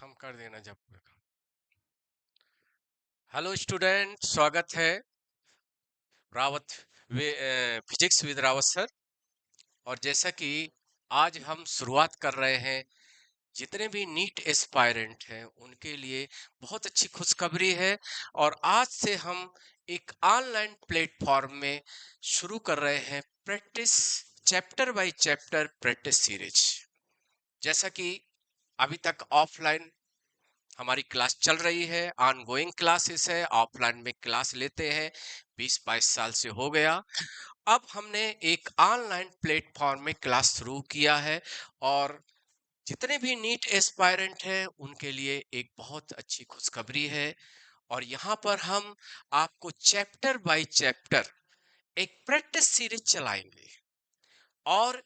हम कर देना जब। हेलो स्टूडेंट, स्वागत है Rawat physics with Rawat sir. और जैसा कि आज हम शुरुआत कर रहे हैं, जितने भी नीट एस्पायरेंट हैं उनके लिए बहुत अच्छी खुशखबरी है। और आज से हम एक ऑनलाइन प्लेटफॉर्म में शुरू कर रहे हैं practice, chapter by chapter practice series. जैसा कि अभी तक ऑफलाइन हमारी क्लास चल रही है, ऑनगोइंग क्लासेस है, ऑफलाइन में क्लास लेते हैं, 20-22 साल से हो गया। अब हमने एक ऑनलाइन प्लेटफॉर्म में क्लास शुरू किया है और जितने भी नीट एस्पायरेंट हैं उनके लिए एक बहुत अच्छी खुशखबरी है। और यहाँ पर हम आपको चैप्टर बाय चैप्टर एक प्रैक्टिस सीरीज चलाएंगे और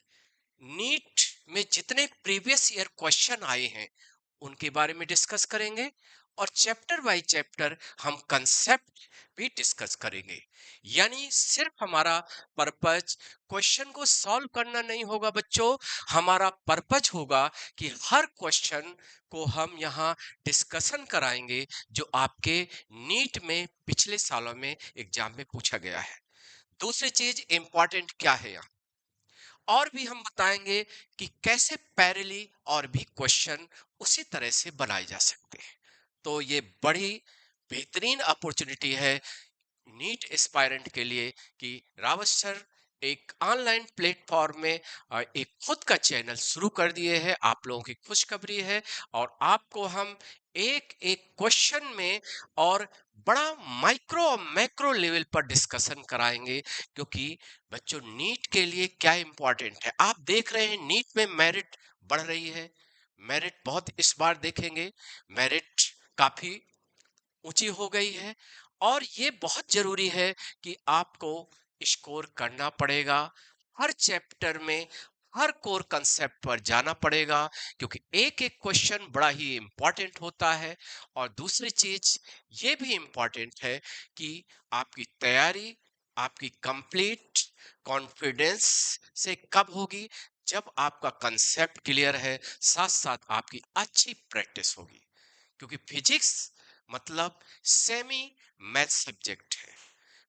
नीट में जितने प्रीवियस ईयर क्वेश्चन आए हैं उनके बारे में डिस्कस करेंगे और चैप्टर बाय चैप्टर हम कंसेप्ट भी डिस्कस करेंगे। यानी सिर्फ हमारा पर्पज क्वेश्चन को सॉल्व करना नहीं होगा बच्चों, हमारा पर्पज होगा कि हर क्वेश्चन को हम यहाँ डिस्कशन कराएंगे जो आपके नीट में पिछले सालों में एग्जाम में पूछा गया है। दूसरी चीज इंपॉर्टेंट क्या है यहाँ, और भी हम बताएंगे कि कैसे पैरेलली और भी क्वेश्चन उसी तरह से बनाए जा सकते हैं। तो ये बड़ी बेहतरीन अपॉर्चुनिटी है नीट एस्पायरेंट के लिए कि रावत सर एक ऑनलाइन प्लेटफॉर्म में एक खुद का चैनल शुरू कर दिए हैं। आप लोगों की खुशखबरी है और आपको हम एक एक क्वेश्चन में और बड़ा माइक्रो और मैक्रो लेवल पर डिस्कशन कराएंगे। क्योंकि बच्चों नीट के लिए क्या इंपॉर्टेंट है, आप देख रहे हैं नीट में मेरिट बढ़ रही है। मेरिट बहुत इस बार देखेंगे, मेरिट काफी ऊंची हो गई है और ये बहुत जरूरी है कि आपको स्कोर करना पड़ेगा। हर चैप्टर में हर कोर कंसेप्ट पर जाना पड़ेगा क्योंकि एक एक क्वेश्चन बड़ा ही इंपॉर्टेंट होता है। और दूसरी चीज ये भी इंपॉर्टेंट है कि आपकी तैयारी, आपकी कंप्लीट कॉन्फिडेंस से कब होगी, जब आपका कंसेप्ट क्लियर है, साथ साथ आपकी अच्छी प्रैक्टिस होगी। क्योंकि फिजिक्स मतलब सेमी मैथ सब्जेक्ट है।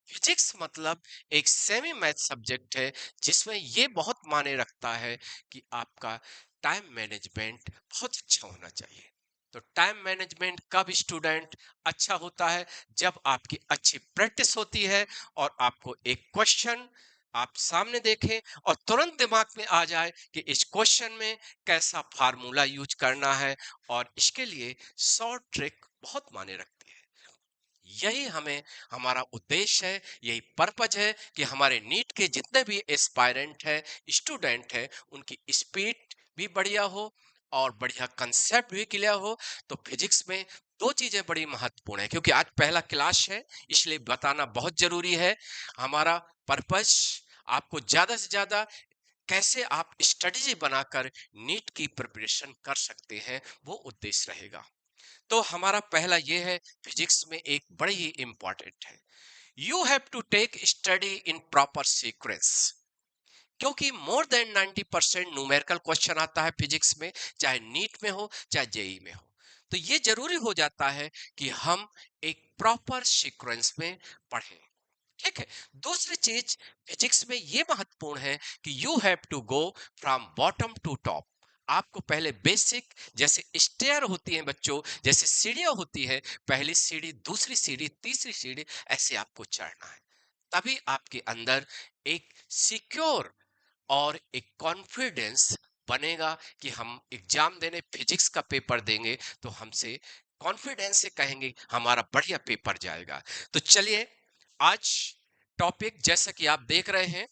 फिजिक्स मतलब एक सेमी मैथ सब्जेक्ट है जिसमें ये बहुत मायने रखता है कि आपका टाइम मैनेजमेंट बहुत अच्छा होना चाहिए। तो टाइम मैनेजमेंट कब स्टूडेंट अच्छा होता है, जब आपकी अच्छी प्रैक्टिस होती है और आपको एक क्वेश्चन आप सामने देखें और तुरंत दिमाग में आ जाए कि इस क्वेश्चन में कैसा फार्मूला यूज करना है। और इसके लिए शॉर्ट ट्रिक बहुत मायने रखती है। यही हमें हमारा उद्देश्य है, यही पर्पज है कि हमारे नीट के जितने भी एस्पायरेंट है, स्टूडेंट है, उनकी स्पीड भी बढ़िया हो और बढ़िया कंसेप्ट भी क्लियर हो। तो फिजिक्स में दो चीजें बड़ी महत्वपूर्ण है, क्योंकि आज पहला क्लास है इसलिए बताना बहुत जरूरी है। हमारा पर्पज आपको ज्यादा से ज्यादा कैसे आप स्ट्रेटेजी बनाकर नीट की प्रिपरेशन कर सकते हैं, वो उद्देश्य रहेगा। तो हमारा पहला ये है, फिजिक्स में एक बड़ी ही इंपॉर्टेंट है, you have to take study in proper sequence. क्योंकि मोर देन 90% न्यूमेरिकल क्वेश्चन आता है फिजिक्स में, चाहे नीट में हो चाहे जेई में हो। तो ये जरूरी हो जाता है कि हम एक प्रॉपर सीक्वेंस में पढ़ें। ठीक है। दूसरी चीज फिजिक्स में ये महत्वपूर्ण है कि you have to go from bottom to top. आपको पहले बेसिक, जैसे स्टेयर होती है बच्चों, जैसे सीढ़ियां होती है, पहली सीढ़ी, दूसरी सीढ़ी, तीसरी सीढ़ी, ऐसे आपको चढ़ना है। तभी आपके अंदर एक सिक्योर और एक कॉन्फिडेंस बनेगा कि हम एग्जाम देने फिजिक्स का पेपर देंगे तो हमसे कॉन्फिडेंस से कहेंगे हमारा बढ़िया पेपर जाएगा। तो चलिए, आज टॉपिक जैसा कि आप देख रहे हैं,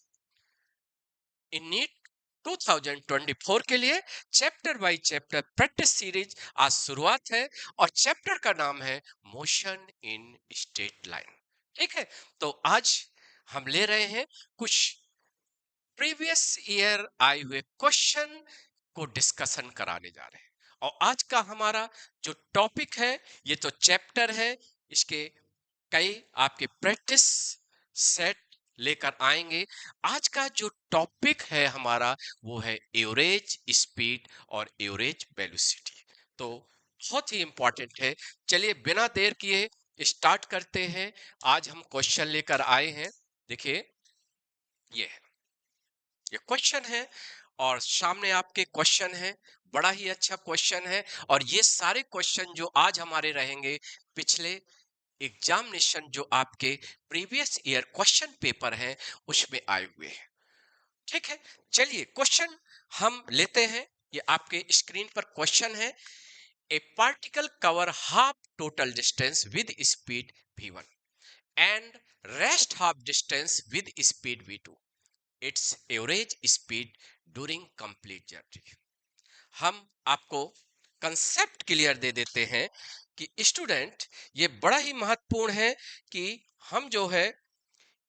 इन नीट 2024 के लिए chapter by chapter practice series आज शुरुआत है और चैप्टर का नाम है मोशन इन स्ट्रेट लाइन। ठीक है। तो आज हम ले रहे हैं कुछ प्रीवियस ईयर आए हुए क्वेश्चन को डिस्कशन कराने जा रहे हैं। और आज का हमारा जो टॉपिक है, ये तो चैप्टर है, इसके कई आपके प्रैक्टिस सेट लेकर आएंगे। आज का जो टॉपिक है हमारा वो है एवरेज स्पीड और एवरेज वेलोसिटी। तो बहुत ही इंपॉर्टेंट है। चलिए बिना देर किए स्टार्ट करते हैं। आज हम क्वेश्चन लेकर आए हैं। देखिए ये है, ये क्वेश्चन है और सामने आपके क्वेश्चन है। बड़ा ही अच्छा क्वेश्चन है और ये सारे क्वेश्चन जो आज हमारे रहेंगे पिछले एग्जामिनेशन जो आपके प्रीवियस ईयर क्वेश्चन पेपर है उसमें आए हुए हैं। ठीक है, चलिए क्वेश्चन हम लेते हैं। ये आपके स्क्रीन पर क्वेश्चन है। ए particle cover half total distance with speed v1 and rest half distance with speed v2, its average speed during complete journey। हम आपको कंसेप्ट क्लियर दे देते हैं कि स्टूडेंट ये बड़ा ही महत्वपूर्ण है कि हम जो है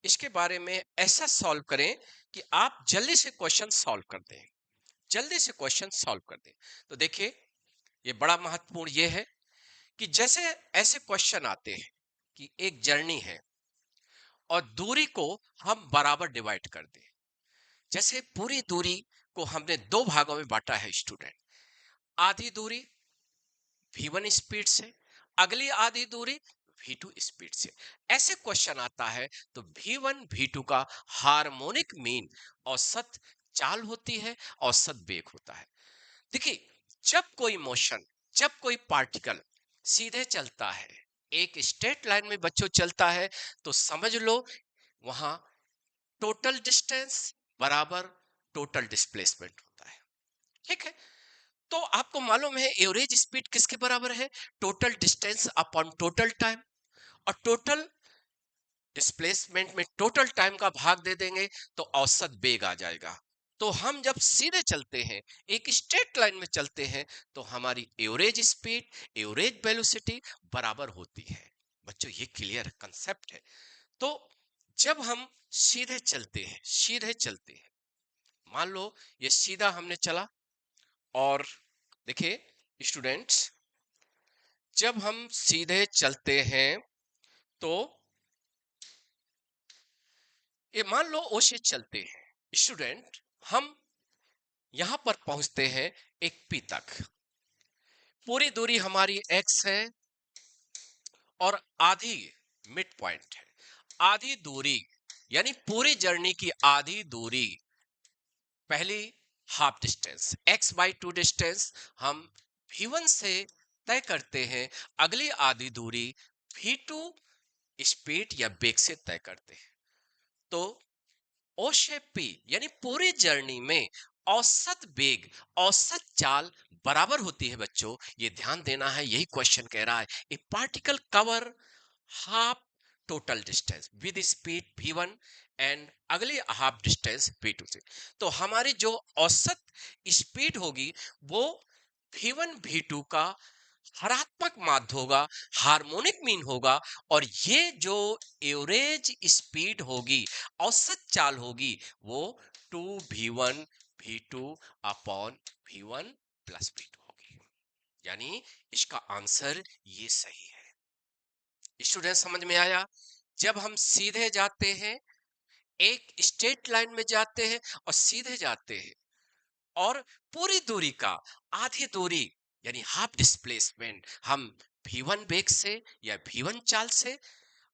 इसके बारे में ऐसा सॉल्व करें कि आप जल्दी से क्वेश्चन सॉल्व कर दें, जल्दी से क्वेश्चन सॉल्व कर दें। तो देखिए ये बड़ा महत्वपूर्ण ये है कि जैसे ऐसे क्वेश्चन आते हैं कि एक जर्नी है और दूरी को हम बराबर डिवाइड कर दें। जैसे पूरी दूरी को हमने दो भागों में बांटा है स्टूडेंट। आधी दूरी v1 स्पीड से, अगली आधी दूरी v2 स्पीड से। ऐसे क्वेश्चन आता है तो v1 v2 का हार्मोनिक मीन औसत चाल होती है, औसत वेग होता है। देखिए जब कोई मोशन, जब कोई पार्टिकल सीधे चलता है, एक स्ट्रेट लाइन में बच्चों चलता है, तो समझ लो वहां टोटल डिस्टेंस बराबर टोटल डिस्प्लेसमेंट होता है। ठीक है, तो आपको मालूम है एवरेज स्पीड किसके बराबर है? Total distance upon total time. और टोटल डिस्प्लेसमेंट में टोटल टाइम का भाग दे देंगे तो औसत वेग आ जाएगा। तो हम जब सीधे चलते हैं, एक स्ट्रेट लाइन में चलते हैं, तो हमारी एवरेज स्पीड, एवरेज वेलोसिटी बराबर होती है। बच्चों ये क्लियर कंसेप्ट है। तो जब हम सीधे चलते हैं, सीधे चलते हैं, मान लो ये सीधा हमने चला और देखिए स्टूडेंट्स जब हम सीधे चलते हैं तो ये मान लो ओ से चलते हैं स्टूडेंट, हम यहां पर पहुंचते हैं एक पी तक। पूरी दूरी हमारी एक्स है और आधी मिड पॉइंट है। आधी दूरी यानी पूरी जर्नी की आधी दूरी, पहली हाफ डिस्टेंस x/2 डिस्टेंस हम v1 से तय करते हैं, अगली आधी दूरी v2 स्पीड या वेग से तय करते हैं। तो ओ से पी यानी पूरी जर्नी में औसत वेग, औसत चाल बराबर होती है। बच्चों ये ध्यान देना है, यही क्वेश्चन कह रहा है। ए particle cover half total distance with speed v1 and अगली हाफ डिस्टेंस v2 से। तो हमारी जो औसत स्पीड होगी वो v1 v2 का हरात्मक माध्य होगा, हार्मोनिक मीन होगा। और ये जो एवरेज स्पीड होगी, औसत चाल होगी, वो 2v1 v2 upon v1 plus v2 होगी। यानी इसका आंसर ये सही है। स्टूडेंट समझ में आया? जब हम सीधे जाते हैं, एक स्ट्रेट लाइन में जाते हैं और सीधे जाते हैं और पूरी दूरी का आधी दूरी यानी हाफ डिस्प्लेसमेंट हम v1 वेग से या v1 चाल से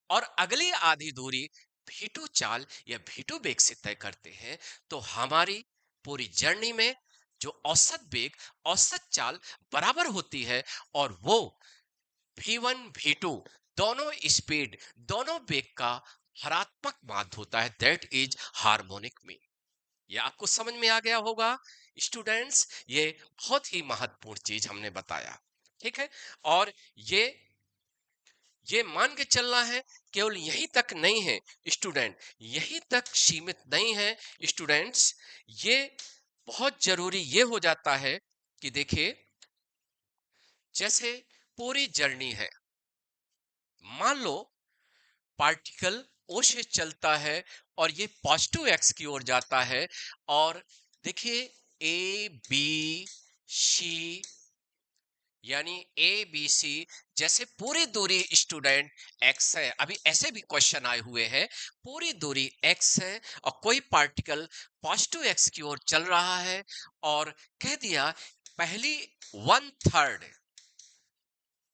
और अगली आधी दूरी v2 चाल या v2 वेग से तय करते हैं, तो हमारी पूरी जर्नी में जो औसत वेग, औसत चाल बराबर होती है। और वो v1 v2 दोनों स्पीड, दोनों वेग का हरात्मक माध्य होता है। That is harmonic mean. ये आपको समझ में आ गया होगा स्टूडेंट्स। ये बहुत ही महत्वपूर्ण चीज हमने बताया। ठीक है, और ये मान के चलना है केवल यहीं तक नहीं है स्टूडेंट, यहीं तक सीमित नहीं है स्टूडेंट्स। ये बहुत जरूरी ये हो जाता है कि देखिए जैसे पूरी जर्नी है, मान लो पार्टिकल ओ से चलता है और ये पॉजिटिव एक्स की ओर जाता है। और देखिए ए बी सी यानी ए बी सी जैसे पूरी दूरी स्टूडेंट एक्स है। अभी ऐसे भी क्वेश्चन आए हुए हैं, पूरी दूरी एक्स है और कोई पार्टिकल पॉजिटिव एक्स की ओर चल रहा है और कह दिया पहली 1/3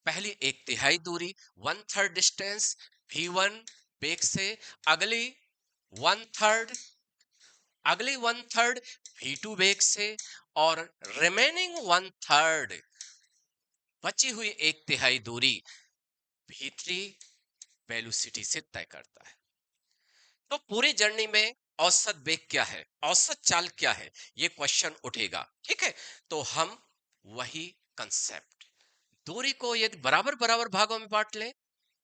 पहली एक तिहाई दूरी 1/3 डिस्टेंस v1 वेग से, अगली 1/3 v2 वेग से, और रिमेनिंग 1/3 बची हुई एक तिहाई दूरी v3 वेलोसिटी से तय करता है। तो पूरी जर्नी में औसत वेग क्या है, औसत चाल क्या है, ये क्वेश्चन उठेगा। ठीक है, तो हम वही कंसेप्ट, दूरी को यदि बराबर बराबर भागों में बांट लें,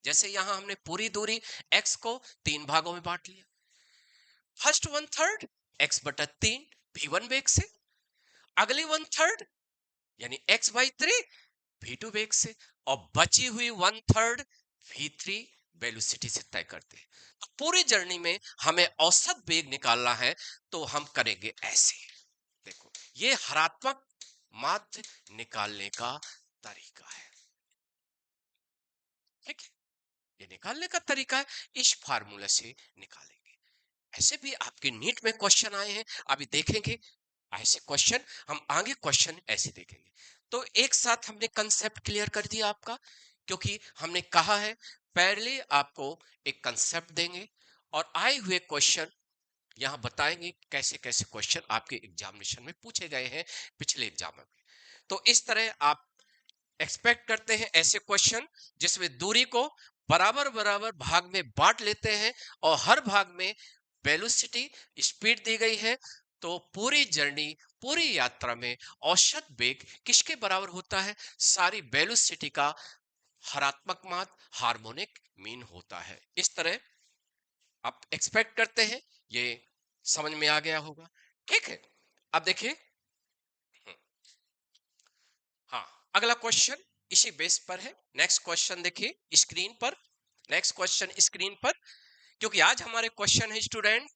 जैसे यहां हमने पूरी दूरी x को 3 भागों में बांट लिया। फर्स्ट 1/3 x/3 v1 वेग से, अगली 1/3 यानी x/3 v2 वेग से, और बची हुई 1/3 v3 वेलोसिटी से तय करते हैं। तो पूरी जर्नी में हमें औसत वेग निकालना है, तो हम करेंगे ऐसे। देखो, ये हरात्मक माध्य निकालने का तरीका है। ठीक है, ये निकालने का तरीका है, इस फार्मूला से निकालेंगे। ऐसे भी आपके नीट में क्वेश्चन आए हैं, अभी देखेंगे ऐसे क्वेश्चन, हम आगे क्वेश्चन ऐसे देखेंगे। तो एक साथ हमने कंसेप्ट क्लियर कर दिया आपका, क्योंकि हमने कहा है पहले आपको एक कंसेप्ट देंगे और आए हुए क्वेश्चन यहां बताएंगे कैसे कैसे क्वेश्चन आपके एग्जामिनेशन में पूछे गए हैं पिछले एग्जाम में। तो इस तरह आप एक्सपेक्ट करते हैं ऐसे क्वेश्चन जिसमें दूरी को बराबर बराबर भाग में बांट लेते हैं और हर भाग में वेलोसिटी स्पीड दी गई है। तो पूरी जर्नी, पूरी यात्रा में औसत वेग किसके बराबर होता है, सारी वेलोसिटी का हरात्मक माध्य हार्मोनिक मीन होता है। इस तरह आप एक्सपेक्ट करते हैं, ये समझ में आ गया होगा। ठीक है, अब देखिए, हाँ, अगला क्वेश्चन इसी बेस पर है। नेक्स्ट क्वेश्चन देखिए स्क्रीन पर, नेक्स्ट क्वेश्चन स्क्रीन पर, क्योंकि आज हमारे क्वेश्चन है student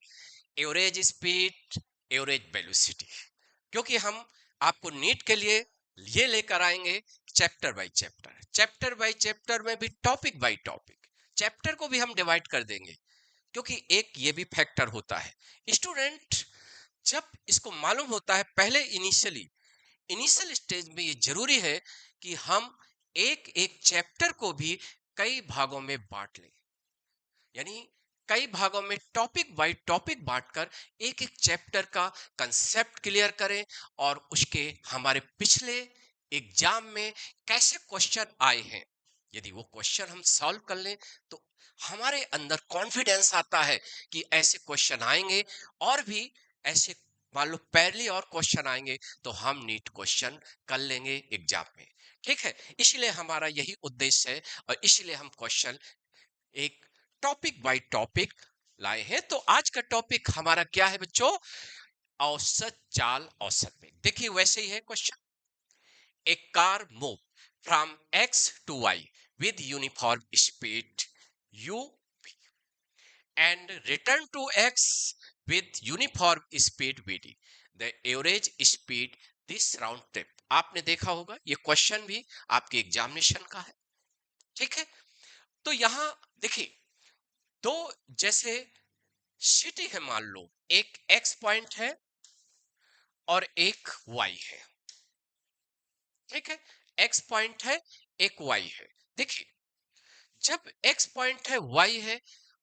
average speed, average velocity, क्योंकि हम आपको नीट के लिए ये लेकर आएंगे chapter by chapter, chapter by chapter में भी टॉपिक बाय टॉपिक, चैप्टर को भी हम डिवाइड कर देंगे, क्योंकि एक ये भी फैक्टर होता है स्टूडेंट, जब इसको मालूम होता है पहले इनिशियल स्टेज में, ये जरूरी है कि हम एक एक चैप्टर को भी कई भागों में बांट लें, यानी कई भागों में टॉपिक बाय टॉपिक बांटकर एक एक चैप्टर का कंसेप्ट क्लियर करें, और उसके हमारे पिछले एग्जाम में कैसे क्वेश्चन आए हैं, यदि वो क्वेश्चन हम सॉल्व कर लें तो हमारे अंदर कॉन्फिडेंस आता है कि ऐसे क्वेश्चन आएंगे, और भी ऐसे मान लो पहले और क्वेश्चन आएंगे तो हम नीट क्वेश्चन कर लेंगे एग्जाम में। ठीक है, इसलिए हमारा यही उद्देश्य है, और इसलिए हम क्वेश्चन एक टॉपिक बाय टॉपिक लाए हैं। तो आज का टॉपिक हमारा क्या है बच्चों, औसत चाल, औसत वेग। देखिए वैसे ही है question, A car move from x to y with uniform speed u and return to x with uniform speed vd, the average speed this round trip। आपने देखा होगा ये क्वेश्चन भी आपके एग्जामिनेशन का है। ठीक है, तो यहां देखिए, तो जैसे सिटी है, मान लो एक x पॉइंट है और एक y है। ठीक है, x पॉइंट है, एक y है। देखिए, जब x पॉइंट है, y है,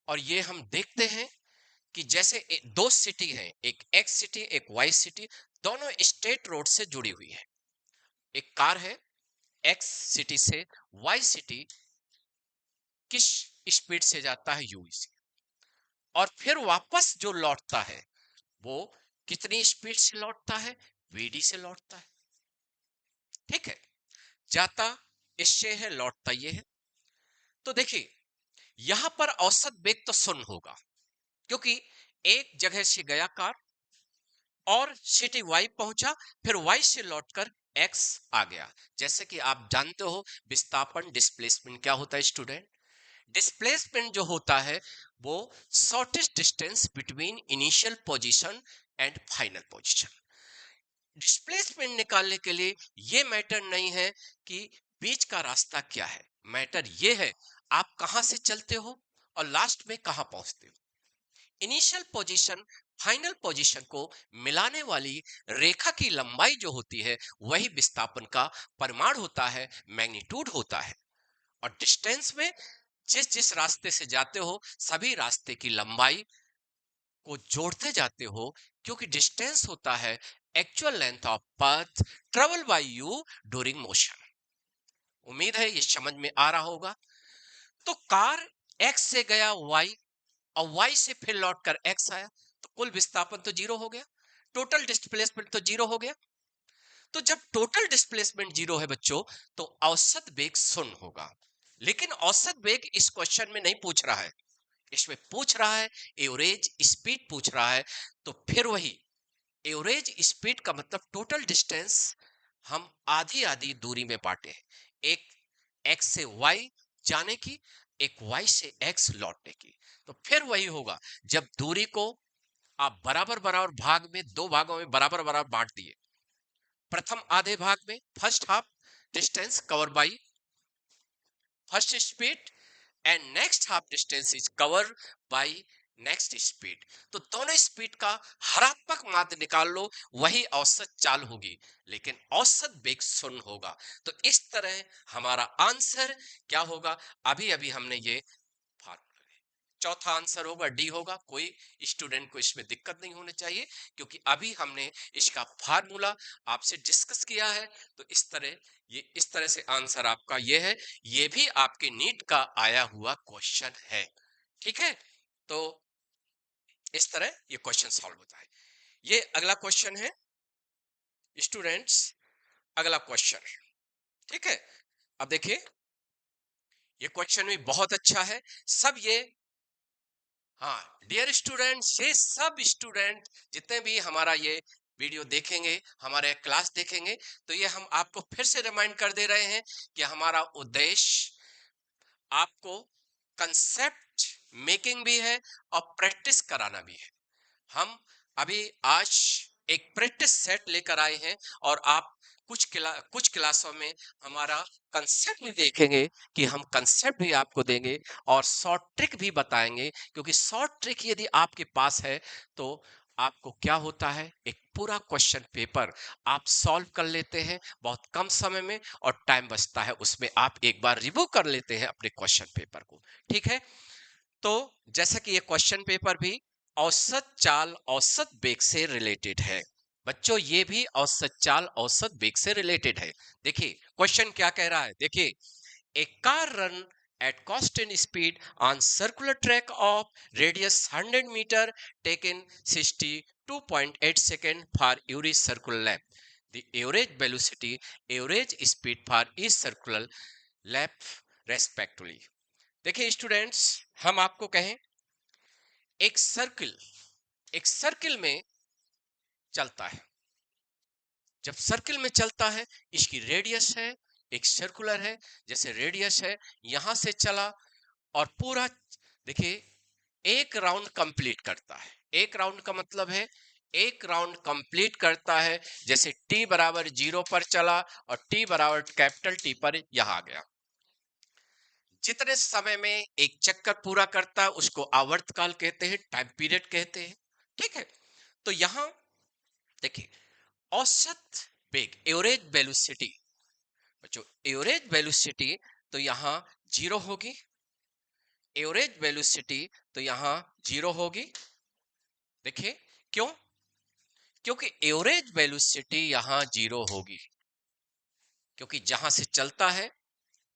और ये हम देखते हैं कि जैसे दो सिटी है, एक x सिटी एक y सिटी, दोनों स्टेट रोड से जुड़ी हुई है। एक कार है x सिटी से y सिटी, किस स्पीड से जाता है u से, और फिर वापस जो लौटता है वो कितनी स्पीड से लौटता है, vd से लौटता है। ठीक है, जाता इससे है, लौटता ये है। तो देखिए यहां पर औसत वेग तो शून्य होगा, क्योंकि एक जगह से गया कार और सिटी वाई पहुंचा, फिर वाई से लौटकर एक्स आ गया। जैसे कि आप जानते हो विस्थापन डिस्प्लेसमेंट क्या होता है स्टूडेंट, डिस्प्लेसमेंट जो होता है वो shortest distance between initial position and final position. Displacement निकालने के लिए ये मैटर नहीं है कि बीच का रास्ता क्या है, मैटर ये है आप कहां से चलते हो और लास्ट में कहां पहुंचते हो। इनिशियल पोजीशन फाइनल पोजीशन को मिलाने वाली रेखा की लंबाई जो होती है वही विस्थापन का परिमाण होता है, मैग्नीट्यूड होता है। और डिस्टेंस में जिस जिस रास्ते से जाते हो सभी रास्ते की लंबाई को जोड़ते जाते हो, क्योंकि डिस्टेंस होता है actual length of path travel by you during motion. उम्मीद है ये समझ में आ रहा होगा। तो कार एक्स से गया वाई और वाई से फिर लौट कर एक्स आया, तो कुल विस्थापन तो जीरो हो गया, टोटल डिस्प्लेसमेंट तो जीरो हो गया। तो जब टोटल डिस्प्लेसमेंट जीरो है बच्चों, तो औसत वेग शून्य होगा। लेकिन औसत वेग इस क्वेश्चन में नहीं पूछ रहा है, इसमें पूछ रहा है एवरेज स्पीड पूछ रहा है। तो फिर वही एवरेज स्पीड का मतलब टोटल डिस्टेंस हम आधी आधी दूरी में बांटे हैं, एक एक्स से वाई जाने की, एक वाई से एक्स लौटने की। तो फिर वही होगा, जब दूरी को आप बराबर बराबर भाग में, दो भागों में बराबर बराबर बांट दिए। प्रथम आधे भाग में first half distance cover by first speed and next half distance is cover by next speed. तो दोनों स्पीड का हरात्मक माध्य निकाल लो, वही औसत चाल होगी, लेकिन औसत वेग शून्य होगा। तो इस तरह हमारा आंसर क्या होगा, अभी अभी हमने ये चौथा आंसर होगा डी होगा। कोई स्टूडेंट को इसमें दिक्कत नहीं होनी चाहिए, क्योंकि अभी हमने इसका फार्मूला आपसे डिस्कस किया है। तो इस तरह से आंसर आपका ये है। ये भी आपके नीट का आया हुआ क्वेश्चन है, ठीक है। तो इस तरह ये क्वेश्चन सॉल्व होता है। ये अगला क्वेश्चन है स्टूडेंट्स, अगला क्वेश्चन, ठीक है। अब देखिए ये क्वेश्चन भी बहुत अच्छा है। सब ये, हाँ डियर स्टूडेंट्स, ये सब स्टूडेंट जितने भी हमारा ये वीडियो देखेंगे, हमारे क्लास देखेंगे, तो ये हम आपको फिर से रिमाइंड कर दे रहे हैं कि हमारा उद्देश्य आपको कंसेप्ट मेकिंग भी है और प्रैक्टिस कराना भी है। हम अभी आज एक प्रैक्टिस सेट लेकर आए हैं, और आप कुछ क्लासों में हमारा कंसेप्ट भी देखेंगे कि हम कंसेप्ट भी आपको देंगे और शॉर्ट ट्रिक भी बताएंगे। क्योंकि शॉर्ट ट्रिक यदि आपके पास है तो आपको क्या होता है, एक पूरा क्वेश्चन पेपर आप सॉल्व कर लेते हैं बहुत कम समय में, और टाइम बचता है, उसमें आप एक बार रिव्यू कर लेते हैं अपने क्वेश्चन पेपर को, ठीक है। तो जैसा कि ये क्वेश्चन पेपर भी औसत चाल औसत वेग से रिलेटेड है बच्चों, ये भी औसत चाल औसत वेग से रिलेटेड है। देखिए क्वेश्चन क्या कह रहा है, देखिए a car run at constant speed on circular track of radius 100 meter taken 62.8 second for every circular lap. The average velocity, average speed for each circular lap respectively. देखिए स्टूडेंट्स, हम आपको कहें एक सर्किल में चलता है। जब सर्किल में चलता है, इसकी रेडियस है, एक सर्कुलर है, जैसे रेडियस है, यहां से चला और पूरा, देखिए एक राउंड कंप्लीट करता है। एक राउंड का मतलब है एक राउंड कंप्लीट करता है, जैसे t बराबर 0 पर चला और t बराबर कैपिटल T पर यहां आ गया। जितने समय में एक चक्कर पूरा करता है उसको आवर्तकाल कहते हैं, टाइम पीरियड कहते हैं, ठीक है। तो यहां देखिए औसत वेग, एवरेज वेलोसिटी, बच्चों एवरेज वेलोसिटी तो यहां जीरो होगी, एवरेज वेलोसिटी तो यहां जीरो होगी। देखिए क्यों, क्योंकि एवरेज वेलोसिटी यहां जीरो होगी, क्योंकि जहां से चलता है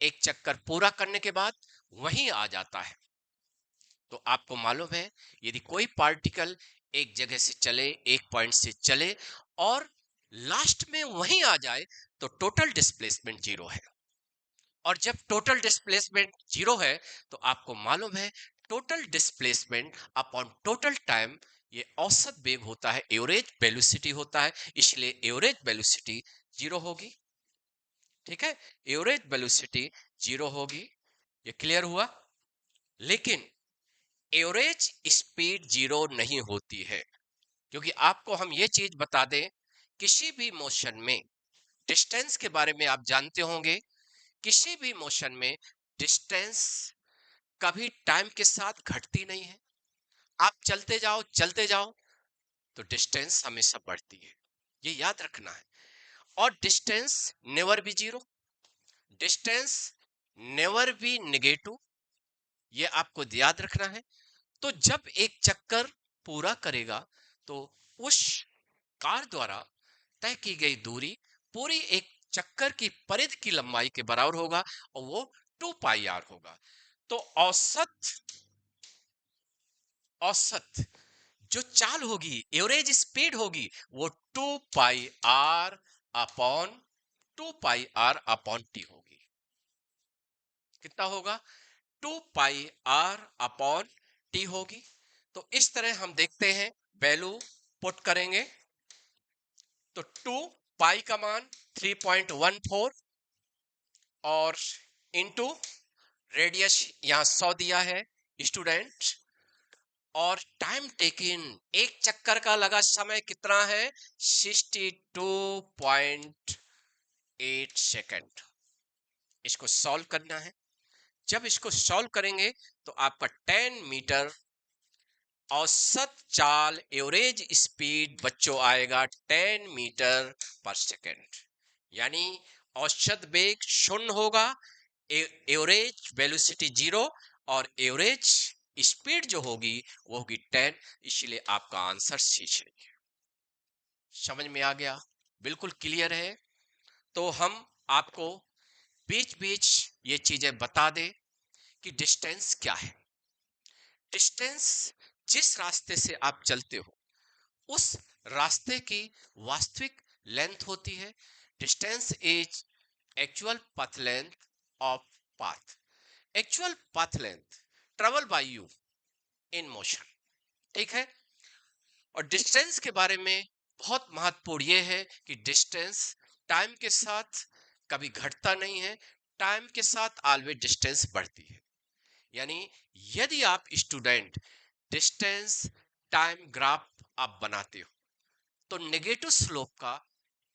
एक चक्कर पूरा करने के बाद वहीं आ जाता है। तो आपको मालूम है यदि कोई पार्टिकल एक जगह से चले, एक पॉइंट से चले और लास्ट में वहीं आ जाए, तो टोटल डिस्प्लेसमेंट जीरो है। और जब टोटल डिस्प्लेसमेंट जीरो है, तो आपको मालूम है total displacement upon total time, ये औसत वेग होता है, एवरेज वेलोसिटी होता है, इसलिए एवरेज वेलोसिटी जीरो होगी, ठीक है। एवरेज वेलोसिटी जीरो होगी, ये क्लियर हुआ। लेकिन एवरेज स्पीड जीरो नहीं होती है, क्योंकि आपको हम ये चीज बता दें, किसी भी मोशन में डिस्टेंस के बारे में आप जानते होंगे, किसी भी मोशन में डिस्टेंस कभी टाइम के साथ घटती नहीं है। आप चलते जाओ तो डिस्टेंस हमेशा बढ़ती है, ये याद रखना है। और डिस्टेंस नेवर भी zero, distance never be negative, ये आपको याद रखना है। तो जब एक चक्कर पूरा करेगा तो उस कार द्वारा तय की गई दूरी पूरी एक चक्कर की परिधि की लंबाई के बराबर होगा और वो 2 पाई आर होगा। तो औसत औसत जो चाल होगी, एवरेज स्पीड होगी, वो 2 pi R upon 2 pi R upon T होगी। कितना होगा? 2 पाई आर अपॉन टी होगी। तो इस तरह हम देखते हैं, वैल्यू पुट करेंगे तो 2 पाई का मान 3.14 और इंटू रेडियस यहां 100 दिया है स्टूडेंट, और टाइम टेकिन एक चक्कर का लगा समय कितना है? 62.8 सेकंड। इसको सॉल्व करना है। जब इसको सॉल्व करेंगे तो आपका 10 मीटर औसत चाल एवरेज स्पीड बच्चों आएगा 10 मीटर पर सेकंड। यानी औसत वेग 0 होगा, एवरेज वेलोसिटी 0 और एवरेज स्पीड जो होगी वो होगी 10। इसलिए आपका आंसर सी है। समझ में आ गया? बिल्कुल क्लियर है। तो हम आपको बीच बीच ये चीजें बता दें कि डिस्टेंस क्या है। डिस्टेंस जिस रास्ते से आप चलते हो उस रास्ते की वास्तविक लेंथ होती है। Distance is actual path length of path, actual path length travel by you in motion. ठीक है। और डिस्टेंस के बारे में बहुत महत्वपूर्ण यह है कि डिस्टेंस टाइम के साथ कभी घटता नहीं है, टाइम के साथ ऑलवेज डिस्टेंस बढ़ती है। यानी यदि आप स्टूडेंट डिस्टेंस टाइम ग्राफ आप बनाते हो तो नेगेटिव स्लोप का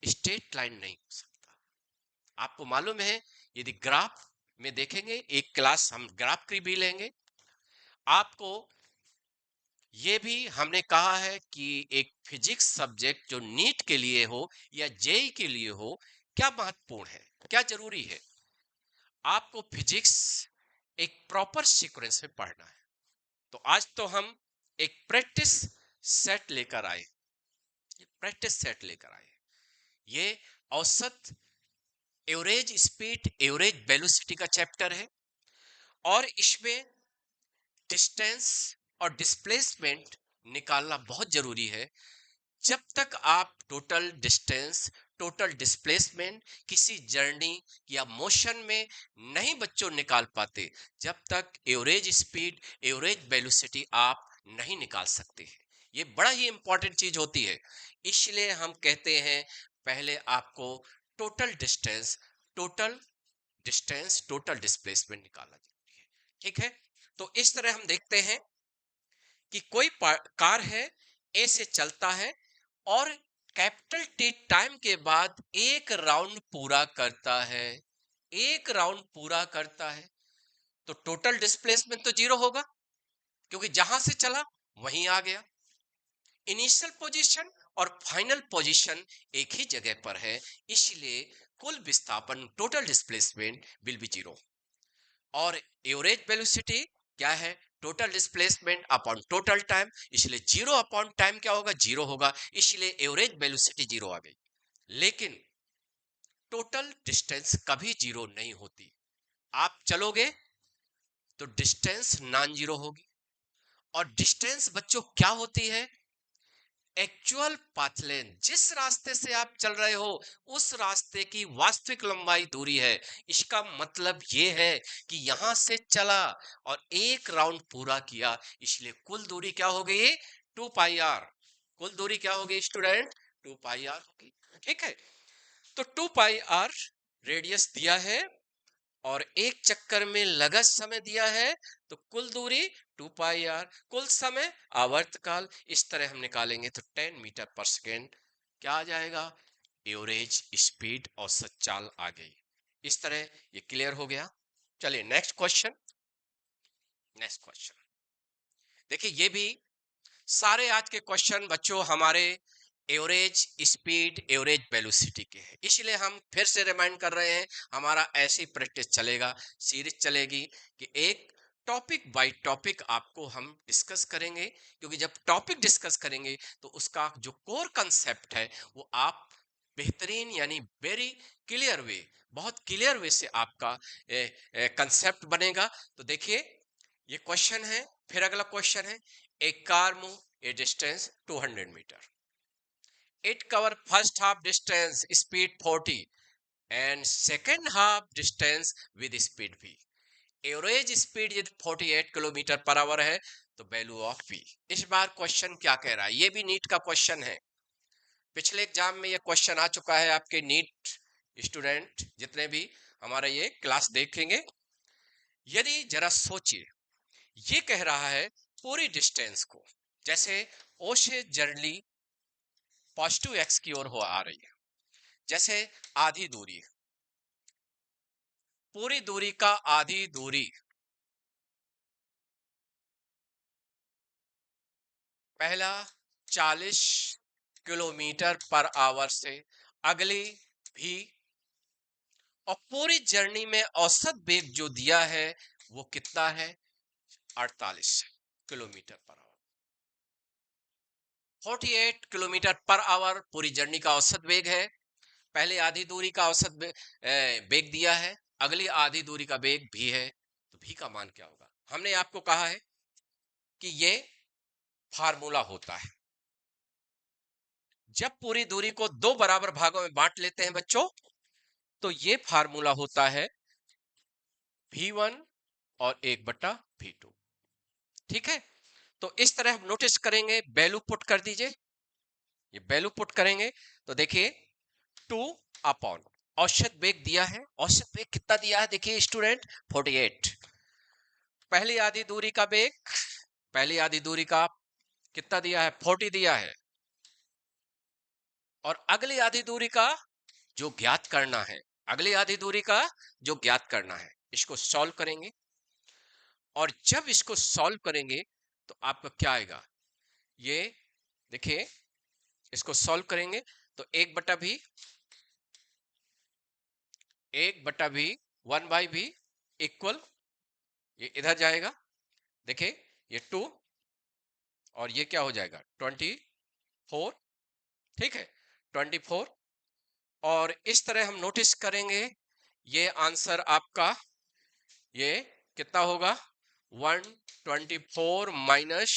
स्ट्रेट लाइन नहीं हो सकता। आपको मालूम है, यदि ग्राफ में देखेंगे, एक क्लास हम ग्राफ की भी लेंगे, आपको ये भी हमने कहा है कि एक फिजिक्स सब्जेक्ट जो नीट के लिए हो या जेई के लिए हो, क्या महत्वपूर्ण है, क्या जरूरी है। आपको फिजिक्स एक प्रॉपर सीक्वेंस में पढ़ना है। तो आज तो हम एक प्रैक्टिस सेट लेकर आए, ये औसत एवरेज स्पीड एवरेज वेलोसिटी का चैप्टर है और इसमें डिस्टेंस और डिस्प्लेसमेंट निकालना बहुत जरूरी है। जब तक आप टोटल डिस्टेंस टोटल डिस्प्लेसमेंट किसी जर्नी या मोशन में नहीं बच्चों निकाल पाते, जब तक एवरेज स्पीड एवरेज वेलोसिटी आप नहीं निकाल सकते हैं। ये बड़ा ही इंपॉर्टेंट चीज होती है। इसलिए हम कहते हैं पहले आपको टोटल डिस्टेंस टोटल डिस्प्लेसमेंट निकालना जरूरी है। ठीक है। तो इस तरह हम देखते हैं कि कोई कार है, ए से चलता है और कैपिटल टी टाइम के बाद एक राउंड पूरा करता है, एक राउंड पूरा करता है, तो टोटल डिस्प्लेसमेंट तो 0 होगा क्योंकि जहां से चला वहीं आ गया। इनिशियल पोजीशन और फाइनल पोजीशन एक ही जगह पर है, इसलिए कुल विस्थापन टोटल डिस्प्लेसमेंट विल बी 0। और एवरेज वेलोसिटी क्या है? Total displacement upon total time, इसलिए 0 अपॉन टाइम क्या होगा? 0 होगा, इसलिए एवरेज वेलोसिटी 0 आ गई। लेकिन टोटल डिस्टेंस कभी 0 नहीं होती। आप चलोगे तो डिस्टेंस नॉन जीरो होगी। और डिस्टेंस बच्चों क्या होती है? एक्चुअल पाथ लेंथ, जिस रास्ते से आप चल रहे हो उस रास्ते की वास्तविक लंबाई दूरी है। इसका मतलब ये है कि यहां से चला और एक राउंड पूरा किया, इसलिए कुल दूरी क्या हो गई? 2 पाई आर। कुल दूरी क्या होगी स्टूडेंट? 2 पाई आर होगी। ठीक है। तो 2 पाई आर रेडियस दिया है और एक चक्कर में लगा समय दिया है, तो कुल दूरी 2 पाई आर, कुल समय आवर्तकाल। इस तरह हम निकालेंगे तो 10 मीटर पर सेकेंड क्या आ जाएगा? एवरेज स्पीड औसत चाल आ गई। इस तरह ये क्लियर हो गया। चलिए नेक्स्ट क्वेश्चन। देखिए ये भी सारे आज के क्वेश्चन बच्चों हमारे एवरेज स्पीड एवरेज वेलोसिटी के हैं। इसलिए हम फिर से रिमाइंड कर रहे हैं, हमारा ऐसी प्रैक्टिस चलेगा, सीरीज चलेगी कि एक टॉपिक बाय टॉपिक आपको हम डिस्कस करेंगे, क्योंकि जब टॉपिक डिस्कस करेंगे तो उसका जो कोर कंसेप्ट है वो आप बेहतरीन यानी वेरी क्लियर वे, बहुत क्लियर वे से आपका कंसेप्ट बनेगा। तो देखिए ये क्वेश्चन है, फिर अगला क्वेश्चन है, a car move a distance 200 meter, it cover first half distance speed 40 and second half distance with speed v, average speed यदि 48 किलोमीटर पर आवर है तो वैल्यू ऑफ v। इस बार क्वेश्चन क्या कह रहा है, ये भी नीट का क्वेश्चन है, पिछले एग्जाम में ये क्वेश्चन आ चुका है, आपके नीट स्टूडेंट जितने भी हमारा ये क्लास देखेंगे, यदि जरा सोचिए, ये कह रहा है पूरी डिस्टेंस को, जैसे ओ से जर्नी पॉजिटिव एक्स की ओर हो आ रही है, जैसे आधी दूरी, पूरी दूरी का आधी दूरी पहला 40 किलोमीटर पर आवर से, अगली भी, और पूरी जर्नी में औसत वेग जो दिया है वो कितना है, 48 kilometre per hour. 48 kilometre per hour पूरी जर्नी का औसत वेग है, पहले आधी दूरी का औसत वेग दिया है, अगली आधी दूरी का वेग भी है, तो भी का मान क्या होगा। हमने आपको कहा है कि ये फार्मूला होता है, जब पूरी दूरी को दो बराबर भागों में बांट लेते हैं बच्चों, तो ये फार्मूला होता है v1 और 1/v2। ठीक है, तो इस तरह हम नोटिस करेंगे, वैल्यू पुट कर दीजिए, ये वैल्यू पुट करेंगे तो देखिए 2 अपॉन औसत वेग दिया है, औसत वेग कितना दिया है देखिए स्टूडेंट, 48, पहली आधी दूरी का वेग, पहली आधी दूरी का कितना दिया है, 40 दिया है, और अगली आधी दूरी का जो ज्ञात करना है, अगली आधी दूरी का जो ज्ञात करना है, इसको सॉल्व करेंगे, और जब इसको सॉल्व करेंगे तो आपका क्या आएगा, ये देखिए इसको सॉल्व करेंगे तो 1/v, 1/v, 1/v इक्वल, ये इधर जाएगा, देखिए ये 2 और ये क्या हो जाएगा 24, ठीक है 24, और इस तरह हम नोटिस करेंगे ये आंसर आपका ये कितना होगा, 124 माइनस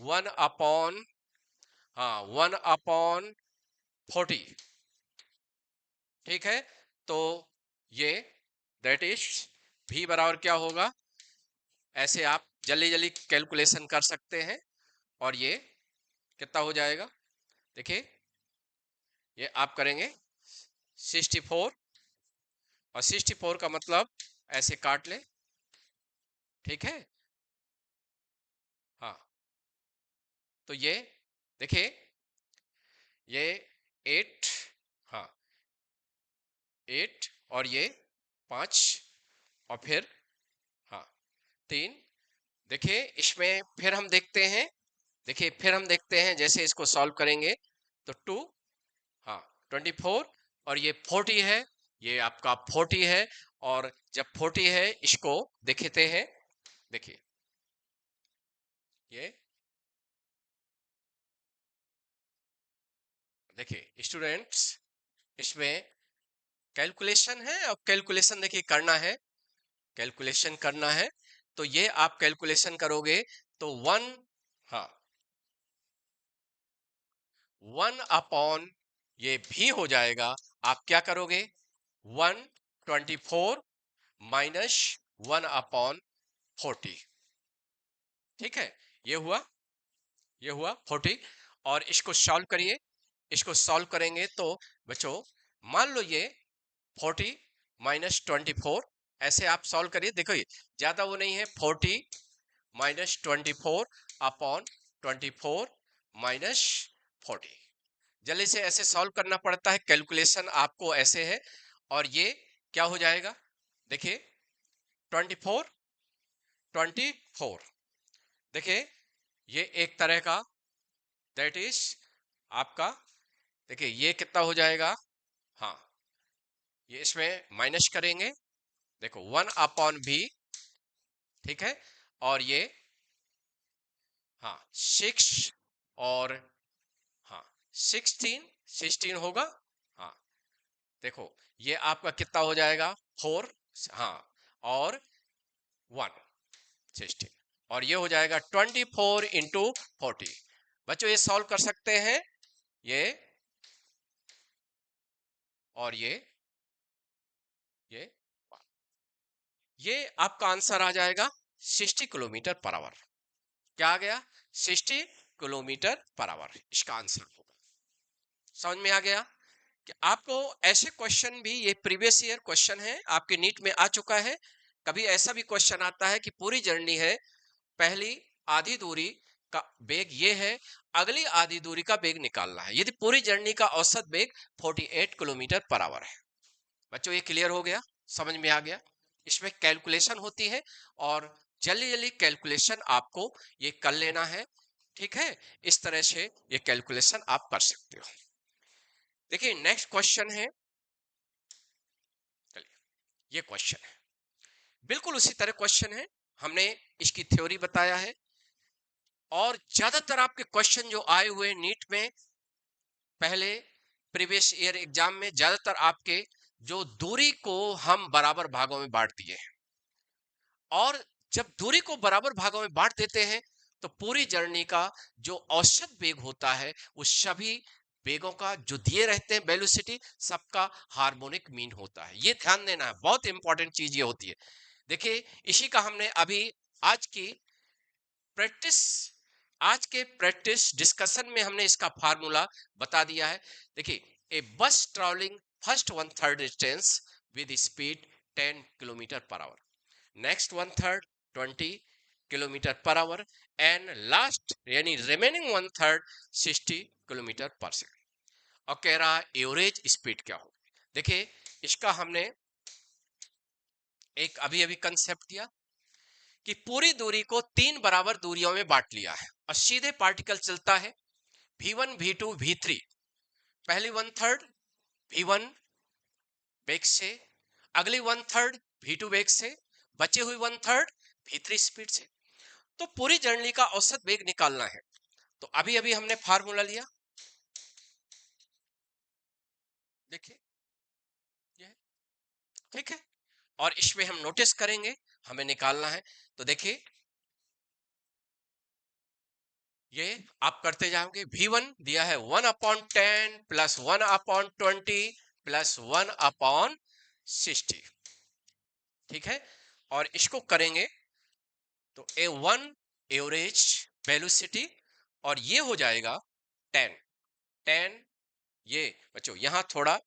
1/, हाँ 1/40, ठीक है, तो ये दैट इज v बराबर क्या होगा, ऐसे आप जल्दी जल्दी कैलकुलेशन कर सकते हैं, और ये कितना हो जाएगा, देखिए ये आप करेंगे 64, और 64 का मतलब ऐसे काट ले, ठीक है, हाँ, तो ये देखिए ये 8, हाँ 8 और ये 5 और फिर हाँ 3, देखिए इसमें फिर हम देखते हैं, देखिए फिर हम देखते हैं जैसे इसको सॉल्व करेंगे तो 2, हाँ 24, और ये 40 है, ये आपका 40 है, और जब 40 है इसको देखते हैं, देखिए ये देखिए स्टूडेंट्स, इसमें कैलकुलेशन है, और कैलकुलेशन देखिए करना है, कैलकुलेशन करना है, तो ये आप कैलकुलेशन करोगे तो 1, हाँ 1/, ये भी हो जाएगा, आप क्या करोगे 124 माइनस 1/40, ठीक है, ये हुआ, ये हुआ 40, और इसको सॉल्व करिए, इसको सॉल्व करेंगे तो बच्चों मान लो ये 40 माइनस 24, ऐसे आप सॉल्व करिए, देखो ये ज्यादा वो नहीं है, 40 माइनस 24/24 माइनस 40, जल्दी से ऐसे सॉल्व करना पड़ता है, कैलकुलेशन आपको ऐसे है, और ये क्या हो जाएगा, देखिए 24, 24, देखिए ये एक तरह का दैट इज आपका देखिए ये कितना हो जाएगा, हाँ ये इसमें माइनस करेंगे, देखो 1/v, ठीक है, और ये हाँ 6 और हाँ 16 होगा, हाँ देखो ये आपका कितना हो जाएगा 4, हाँ और 1 16, और ये हो जाएगा 24 इंटू 40। बच्चों ये सॉल्व कर सकते हैं, ये और ये ये आपका आंसर आ जाएगा 60 किलोमीटर पर आवर। क्या आ गया, 60 किलोमीटर पर आवर इसका आंसर होगा। समझ में आ गया कि आपको ऐसे क्वेश्चन भी, ये प्रीवियस ईयर क्वेश्चन है, आपके नीट में आ चुका है। कभी ऐसा भी क्वेश्चन आता है कि पूरी जर्नी है, पहली आधी दूरी का वेग ये है, अगली आधी दूरी का वेग निकालना है, यदि पूरी जर्नी का औसत वेग 48 किलोमीटर पर आवर है। बच्चों ये क्लियर हो गया, समझ में आ गया। इसमें कैलकुलेशन होती है और जल्दी जल्दी कैलकुलेशन आपको ये कर लेना है, ठीक है, इस तरह से ये कैलकुलेशन आप कर सकते हो। देखिए नेक्स्ट क्वेश्चन है, चलिए ये क्वेश्चन है, बिल्कुल उसी तरह क्वेश्चन है, हमने इसकी थ्योरी बताया है, और ज्यादातर आपके क्वेश्चन जो आए हुए नीट में पहले प्रीवियस ईयर एग्जाम में, ज्यादातर आपके जो दूरी को हम बराबर भागों में बांट दिए हैं, और जब दूरी को बराबर भागों में बांट देते हैं तो पूरी जर्नी का जो औसत वेग होता है, उस सभी वेगों का जो दिए रहते हैं वेलोसिटी, सबका हार्मोनिक मीन होता है। ये ध्यान देना है, बहुत इंपॉर्टेंट चीज ये होती है। देखिए इसी का हमने अभी आज की प्रैक्टिस, आज के प्रैक्टिस डिस्कशन में हमने इसका फार्मूला बता दिया है। देखिए ए बस travelling first 1/3 distance with speed 10 kilometre per hour, next 1/3 20 kilometre per hour, and last यानी रिमेनिंग 1/3 60 किलोमीटर पर सेकंड। और कह रहा एवरेज स्पीड क्या हो। देखिए इसका हमने एक अभी अभी कंसेप्ट दिया कि पूरी दूरी को 3 बराबर दूरियों में बांट लिया है और सीधे पार्टिकल चलता है v1 v2 v3, पहली 1/3 v1 वेग से, अगली 1/3 v2 वेग से, बची हुई 1/3 v3 स्पीड से। तो पूरी जर्नी का औसत वेग निकालना है, तो अभी अभी हमने फार्मूला लिया, देखिए ये ठीक है, और इसमें हम नोटिस करेंगे हमें निकालना है। तो देखिए ये आप करते जाओगे, v1 दिया है 1/10 प्लस 1/20 प्लस 1/60, ठीक है, और इसको करेंगे तो a1 एवरेज वेलोसिटी, और ये हो जाएगा 10 ये बच्चों यहां थोड़ा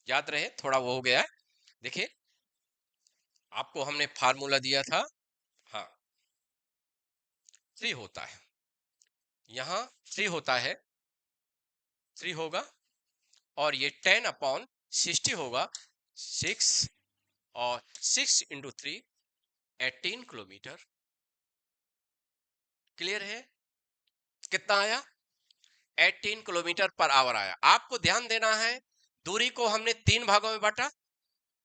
याद रहे, थोड़ा वो हो गया है। देखिए आपको हमने फार्मूला दिया था, हाँ 3 होता है, यहां 3 होता है, 3 होगा, और ये 10/60 होगा, 6, और 6 इंटू 3 18 किलोमीटर। क्लियर है, कितना आया 18 किलोमीटर पर आवर आया। आपको ध्यान देना है दूरी को हमने 3 भागों में बांटा,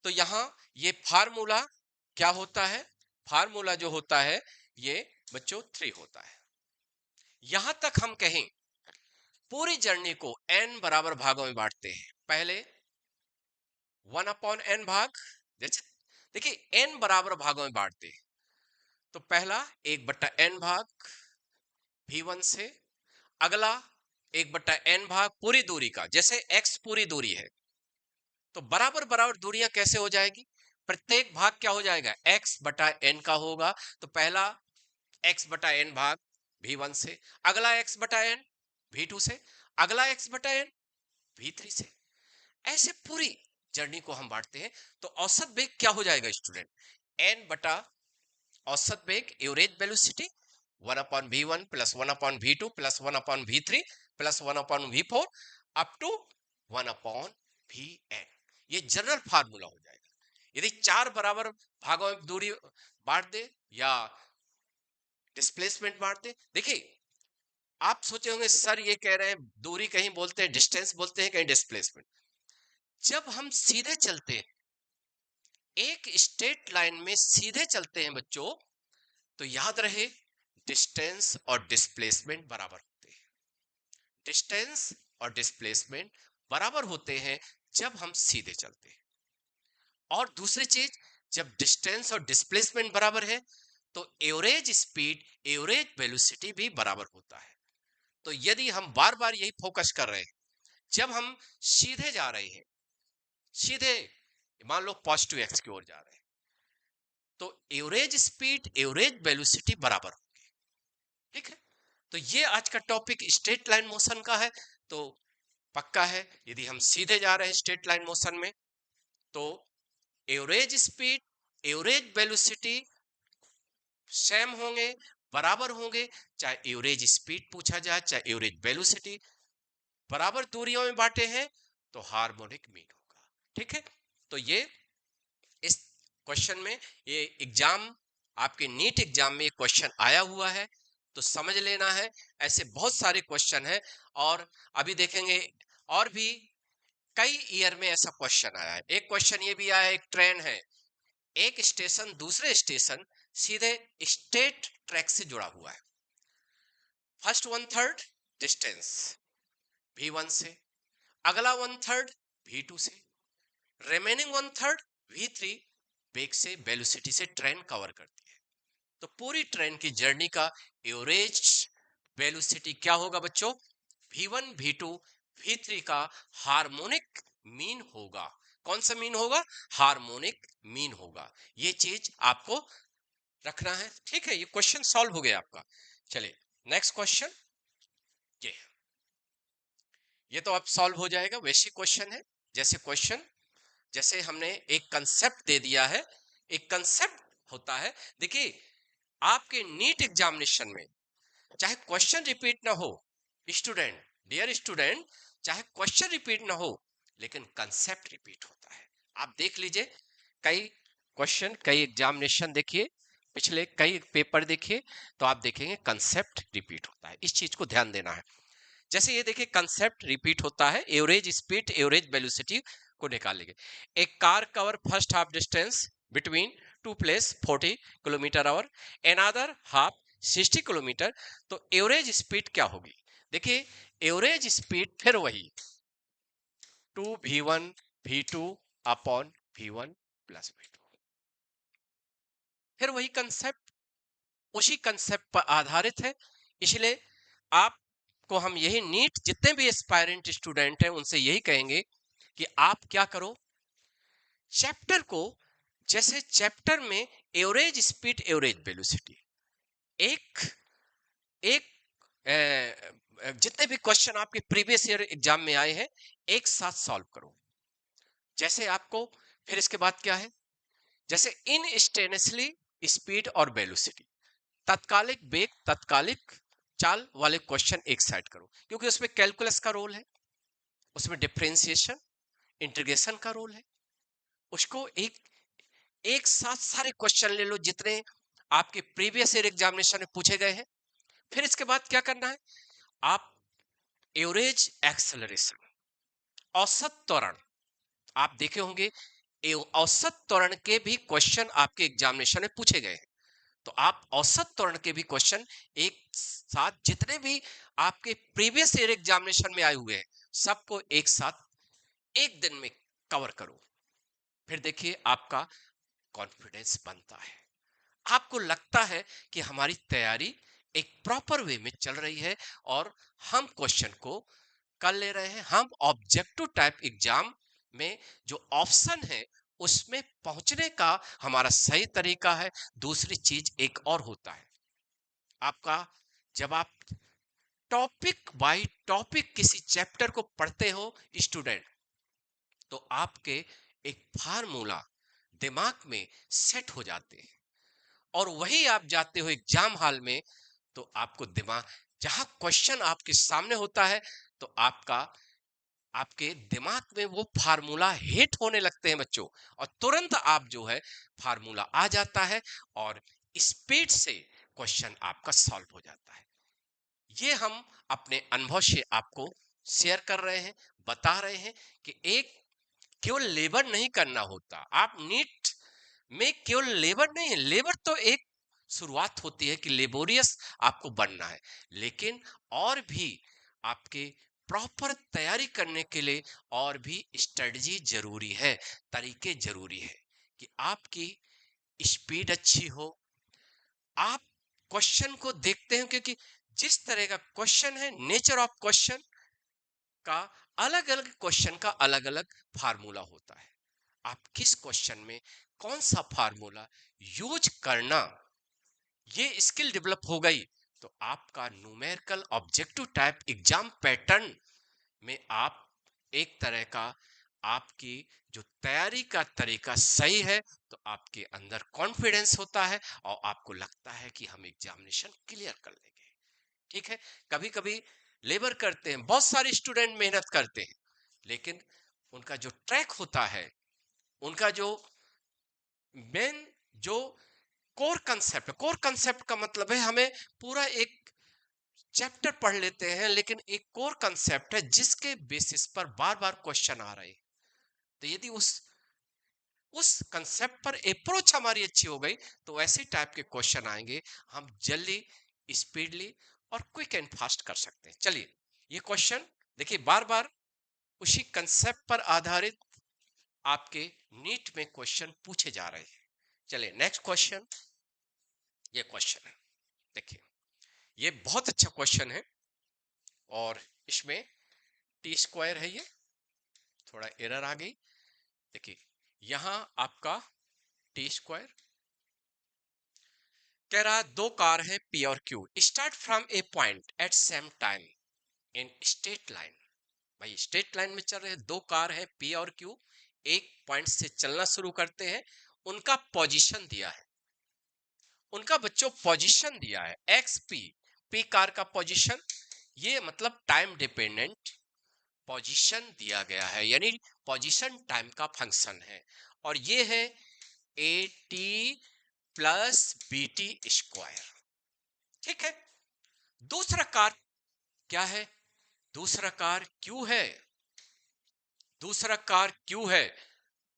तो यहां ये फार्मूला क्या होता है, फार्मूला जो होता है ये बच्चों 3 होता है। यहां तक हम कहें पूरी जर्नी को n बराबर भागों में बांटते हैं, पहले 1/n भाग, जैसे देखिए n बराबर भागों में बांटते हैं, तो पहला 1/n भाग v1 से, अगला 1/n भाग पूरी दूरी का, जैसे x पूरी दूरी है तो बराबर बराबर दूरियां कैसे हो जाएगी, प्रत्येक भाग क्या हो जाएगा x/n का होगा, तो पहला x/n भाग v1 से, अगला x/n v2 से, अगला x/n v3 से, ऐसे पूरी जर्नी को हम बांटते हैं। तो औसत वेग क्या हो जाएगा स्टूडेंट, n बटा औसत वेग average velocity 1/v1 plus 1/v2 plus 1/v3 plus 1/v4 up to 1/vn। ये जनरल फार्मूला हो जाएगा। यदि 4 बराबर भागों में दूरी बांट दे या डिस्प्लेसमेंट बांट दे, देखिए आप सोचे होंगे सर ये कह रहे हैं दूरी, कहीं बोलते हैं डिस्टेंस बोलते हैं, कहीं डिस्प्लेसमेंट। जब हम सीधे चलते हैं, एक स्ट्रेट लाइन में सीधे चलते हैं बच्चों, तो याद रहे डिस्टेंस और डिस्प्लेसमेंट बराबर होते हैं। डिस्टेंस और डिस्प्लेसमेंट बराबर होते हैं जब हम सीधे चलते हैं। और दूसरी चीज, जब डिस्टेंस और डिस्प्लेसमेंट बराबर है तो एवरेज स्पीड, एवरेज वेलोसिटी भी बराबर होता है। तो यदि हम बार बार यही फोकस कर रहे हैं, जब हम सीधे जा रहे हैं, सीधे मान लो पॉजिटिव एक्स की ओर जा रहे हैं, तो एवरेज स्पीड, एवरेज वेलोसिटी बराबर होगी। ठीक है, तो ये आज का टॉपिक स्ट्रेट लाइन मोशन का है। तो पक्का है, यदि हम सीधे जा रहे हैं स्ट्रेट लाइन मोशन में, तो average speed, average velocity same होंगे, बराबर होंगे। चाहे एवरेज स्पीड पूछा जाए, चाहे एवरेज वेलोसिटी, बराबर दूरियों में बांटे हैं तो हार्मोनिक मीन होगा। ठीक है, तो ये इस क्वेश्चन में, ये एग्जाम, आपके नीट एग्जाम में ये क्वेश्चन आया हुआ है, तो समझ लेना है। ऐसे बहुत सारे क्वेश्चन है, और अभी देखेंगे और भी कई ईयर में ऐसा क्वेश्चन आया है। एक क्वेश्चन ये भी आया है, एक ट्रेन है, एक स्टेशन दूसरे स्टेशन सीधे स्टेट ट्रैक से जुड़ा हुआ है। First one third distance v1 से, अगला वन थर्ड v2 से, रिमेनिंग वन थर्ड v3 वेग से, वेलोसिटी से ट्रेन कवर करती है। तो पूरी ट्रेन की जर्नी का एवरेज वेलोसिटी क्या होगा बच्चों? v1 v2 v3 का हार्मोनिक मीन होगा। कौन सा मीन होगा? हार्मोनिक मीन होगा। ये चीज आपको रखना है। ठीक है, ये क्वेश्चन सॉल्व हो गया आपका। चलिए नेक्स्ट क्वेश्चन, ये ये तो अब सॉल्व हो जाएगा। वैसे क्वेश्चन है, जैसे क्वेश्चन, जैसे हमने एक कंसेप्ट दे दिया है, एक कंसेप्ट होता है। देखिए आपके नीट एग्जामिनेशन में चाहे क्वेश्चन रिपीट ना हो, स्टूडेंट, डियर स्टूडेंट, चाहे क्वेश्चन रिपीट ना हो, लेकिन कंसेप्ट रिपीट होता है। आप देख लीजिए, कई क्वेश्चन, कई एग्जामिनेशन देखिए, पिछले कई पेपर देखिए, तो आप देखेंगे कंसेप्ट रिपीट होता है। इस चीज को ध्यान देना है। जैसे ये देखिए कंसेप्ट रिपीट होता है, एवरेज स्पीड, एवरेज वेलोसिटी को निकाल लेंगे। एक car cover first half distance between two place 40 kilometre our, another half 60 kilometre, तो एवरेज स्पीड क्या होगी? देखिए एवरेज स्पीड फिर वही 2v1 v2 upon v1 plus v2, फिर वही कंसेप्ट, उसी कंसेप्ट पर आधारित है। इसलिए आपको हम यही, नीट जितने भी एस्पायरेंट स्टूडेंट हैं उनसे यही कहेंगे कि आप क्या करो, चैप्टर को, जैसे चैप्टर में एवरेज स्पीड, एवरेज वेलोसिटी, एक एक जितने भी क्वेश्चन आपके प्रीवियस ईयर एग्जाम में आए हैं, एक साथ सॉल्व करो। जैसे आपको, फिर इसके बाद क्या है, जैसे इंस्टेंटली स्पीड और वेलोसिटी, तत्कालिक वेग, तत्कालिक चाल वाले क्वेश्चन एक साइड करो, क्योंकि उसमें कैलकुलस का रोल है, उसमें डिफरेंशिएशन, इंटीग्रेशन का रोल है। उसको एक एक साथ सारे क्वेश्चन ले लो जितने आपके प्रीवियस ईयर एग्जामिनेशन में पूछे गए हैं। फिर इसके बाद क्या करना है, आप एवरेज एक्सेलरेशन, औसत त्वरण, आप देखे होंगे औसत त्वरण के भी क्वेश्चन आपके एग्जामिनेशन में पूछे गए हैं। तो आप औसत त्वरण के भी क्वेश्चन एक साथ, जितने भी आपके प्रीवियस ईयर एग्जामिनेशन में आए हुए हैं, सबको एक साथ एक दिन में कवर करो। फिर देखिए आपका कॉन्फिडेंस बनता है, आपको लगता है कि हमारी तैयारी एक प्रॉपर वे में चल रही है, और हम क्वेश्चन को कर ले रहे हैं। हम ऑब्जेक्टिव टाइप एग्जाम में जो ऑप्शन है उसमें पहुंचने का हमारा सही तरीका है। दूसरी चीज एक और होता है, आपका, जब आप टॉपिक बाय टॉपिक किसी चैप्टर को पढ़ते हो स्टूडेंट, तो आपके एक फार्मूला दिमाग में सेट हो जाते हैं, और वही आप जाते हो एग्जाम हॉल में, तो आपको दिमाग, जहां क्वेश्चन आपके सामने होता है, तो आपके दिमाग में वो फार्मूला हिट होने लगते हैं बच्चों, और तुरंत आप जो है फार्मूला आ जाता है, और स्पीड से क्वेश्चन आपका सॉल्व हो जाता है। ये हम अपने अनुभव से आपको शेयर कर रहे हैं, बता रहे हैं कि एक केवल लेबर नहीं करना होता। आप नीट में केवल लेबर नहीं है, लेबर तो एक शुरुआत होती है कि लेबोरियस आपको बनना है, लेकिन और भी आपके प्रॉपर तैयारी करने के लिए और भी स्ट्रेटजी जरूरी है, तरीके जरूरी है कि आपकी स्पीड अच्छी हो। आप क्वेश्चन को देखते हैं, क्योंकि जिस तरह का क्वेश्चन है, नेचर ऑफ क्वेश्चन का, अलग अलग क्वेश्चन का अलग अलग फार्मूला होता है। आप किस क्वेश्चन में कौन सा फार्मूला यूज करना, ये स्किल डेवलप हो गई तो आपका numerical objective type exam pattern में आप एक तरह का, आपकी जो तैयारी का तरीका सही है तो आपके अंदर कॉन्फिडेंस होता है और आपको लगता है कि हम एग्जामिनेशन क्लियर कर लेंगे। ठीक है, कभी कभी लेबर करते हैं, बहुत सारे स्टूडेंट मेहनत करते हैं, लेकिन उनका जो ट्रैक होता है, उनका जो मेन जो कोर कंसेप्ट, कोर कंसेप्ट का मतलब है हमें पूरा एक चैप्टर पढ़ लेते हैं, लेकिन एक कोर कंसेप्ट है जिसके बेसिस पर बार बार क्वेश्चन आ रहे हैं। तो यदि उस कंसेप्ट पर अप्रोच हमारी अच्छी हो गई तो वैसे टाइप के क्वेश्चन आएंगे, हम जल्दी, स्पीडली और क्विक एंड फास्ट कर सकते हैं। चलिए, ये क्वेश्चन देखिए, बार बार उसी कंसेप्ट पर आधारित आपके नीट में क्वेश्चन पूछे जा रहे हैं। चलिए नेक्स्ट क्वेश्चन, ये क्वेश्चन है, देखिए ये बहुत अच्छा क्वेश्चन है और इसमें टी स्क्वायर है, ये थोड़ा एरर आ गई। देखिए यहां आपका टी स्क्वायर कह रहा, दो कार है पी और Q, start from a point at same time in straight line. भाई स्ट्रेट लाइन में चल रहे हैं, दो कार है पी और क्यू, एक पॉइंट से चलना शुरू करते हैं, उनका पोजीशन दिया है, उनका बच्चों पोजीशन दिया है एक्स पी, पी कार का पोजीशन, ये मतलब टाइम डिपेंडेंट पोजीशन दिया गया है, यानी पोजीशन टाइम का फंक्शन है, और ये है A T plus B T square. ठीक है, दूसरा कार क्या है, दूसरा कार क्यू है, दूसरा कार क्यू है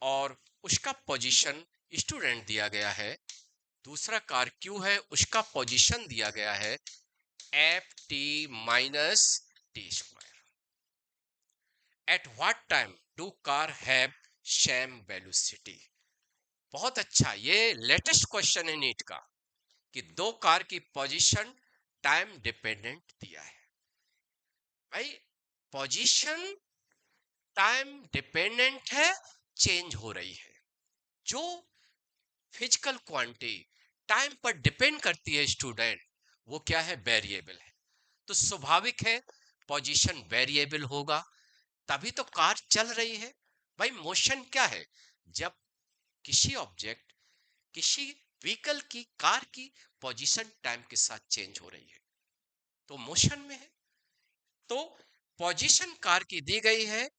और उसका पोजीशन स्टूडेंट दिया गया है, दूसरा कार क्यू है, उसका पोजीशन दिया गया है F T minus T square. At what time do car have same velocity. बहुत अच्छा, ये लेटेस्ट क्वेश्चन है नीट का कि दो कार की पोजीशन टाइम डिपेंडेंट दिया है। भाई पोजीशन टाइम डिपेंडेंट है, चेंज हो रही है, जो फिजिकल क्वांटिटी टाइम पर डिपेंड करती है स्टूडेंट, वो क्या है, वेरिएबल है। तो स्वाभाविक है पोजीशन वेरिएबल होगा, तभी तो कार चल रही है। भाई मोशन क्या है, जब किसी ऑब्जेक्ट, किसी व्हीकल की, कार की पोजीशन टाइम के साथ चेंज हो रही है तो मोशन में है। तो पोजीशन कार की दी गई है,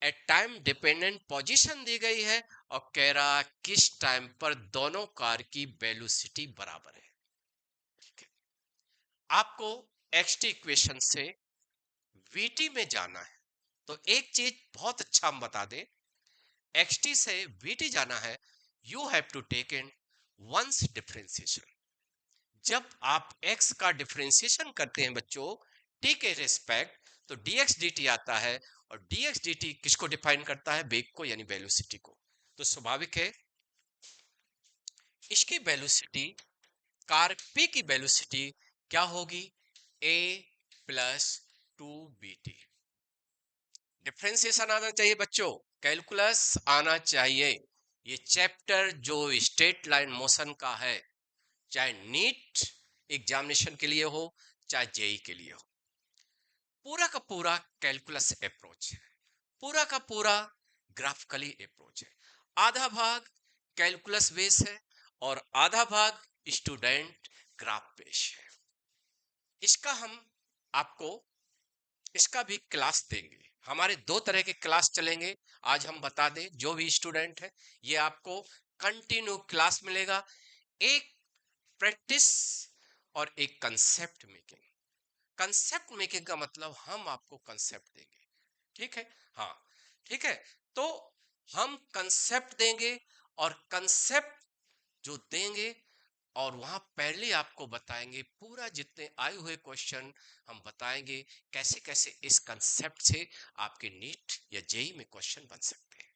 एट टाइम डिपेंडेंट पोजीशन दी गई है, और कह रहा किस टाइम पर दोनों कार की वेलोसिटी बराबर है। ठीक है, आपको एक्सटी इक्वेशन से वीटी में जाना है, तो एक चीज बहुत अच्छा हम बता दें, एक्सटी से वीटी जाना है, you have to take in once differentiation. जब आप x का डिफरेंशिएशन करते हैं बच्चों t के रिस्पेक्ट, तो dx dt आता है, और dx dt किसको डिफाइन करता है, वेग को, यानी वेलोसिटी को। तो स्वाभाविक है इसकी वेलोसिटी, कार p की वेलोसिटी क्या होगी, a plus two B T. Differentiation आना चाहिए बच्चों, कैलकुलस आना चाहिए। ये चैप्टर जो स्ट्रेट लाइन मोशन का है, चाहे नीट एग्जामिनेशन के लिए हो, चाहे जेई के लिए हो, पूरा का पूरा कैलकुलस अप्रोच है, पूरा का पूरा ग्राफिकली अप्रोच है। आधा भाग कैलकुलस बेस है और आधा भाग स्टूडेंट ग्राफ बेस है। इसका हम आपको, इसका भी क्लास देंगे, हमारे दो तरह के क्लास चलेंगे। आज हम बता दें, जो भी स्टूडेंट है, ये आपको कंटिन्यू क्लास मिलेगा, एक प्रैक्टिस और एक कंसेप्ट मेकिंग। कंसेप्ट मेकिंग का मतलब हम आपको कंसेप्ट देंगे, ठीक है, हाँ, ठीक है। तो हम कंसेप्ट देंगे, और कंसेप्ट जो देंगे, और वहां पहले आपको बताएंगे पूरा जितने आए हुए क्वेश्चन हम बताएंगे, कैसे कैसे इस कंसेप्ट से आपके नीट या जेई में क्वेश्चन बन सकते हैं।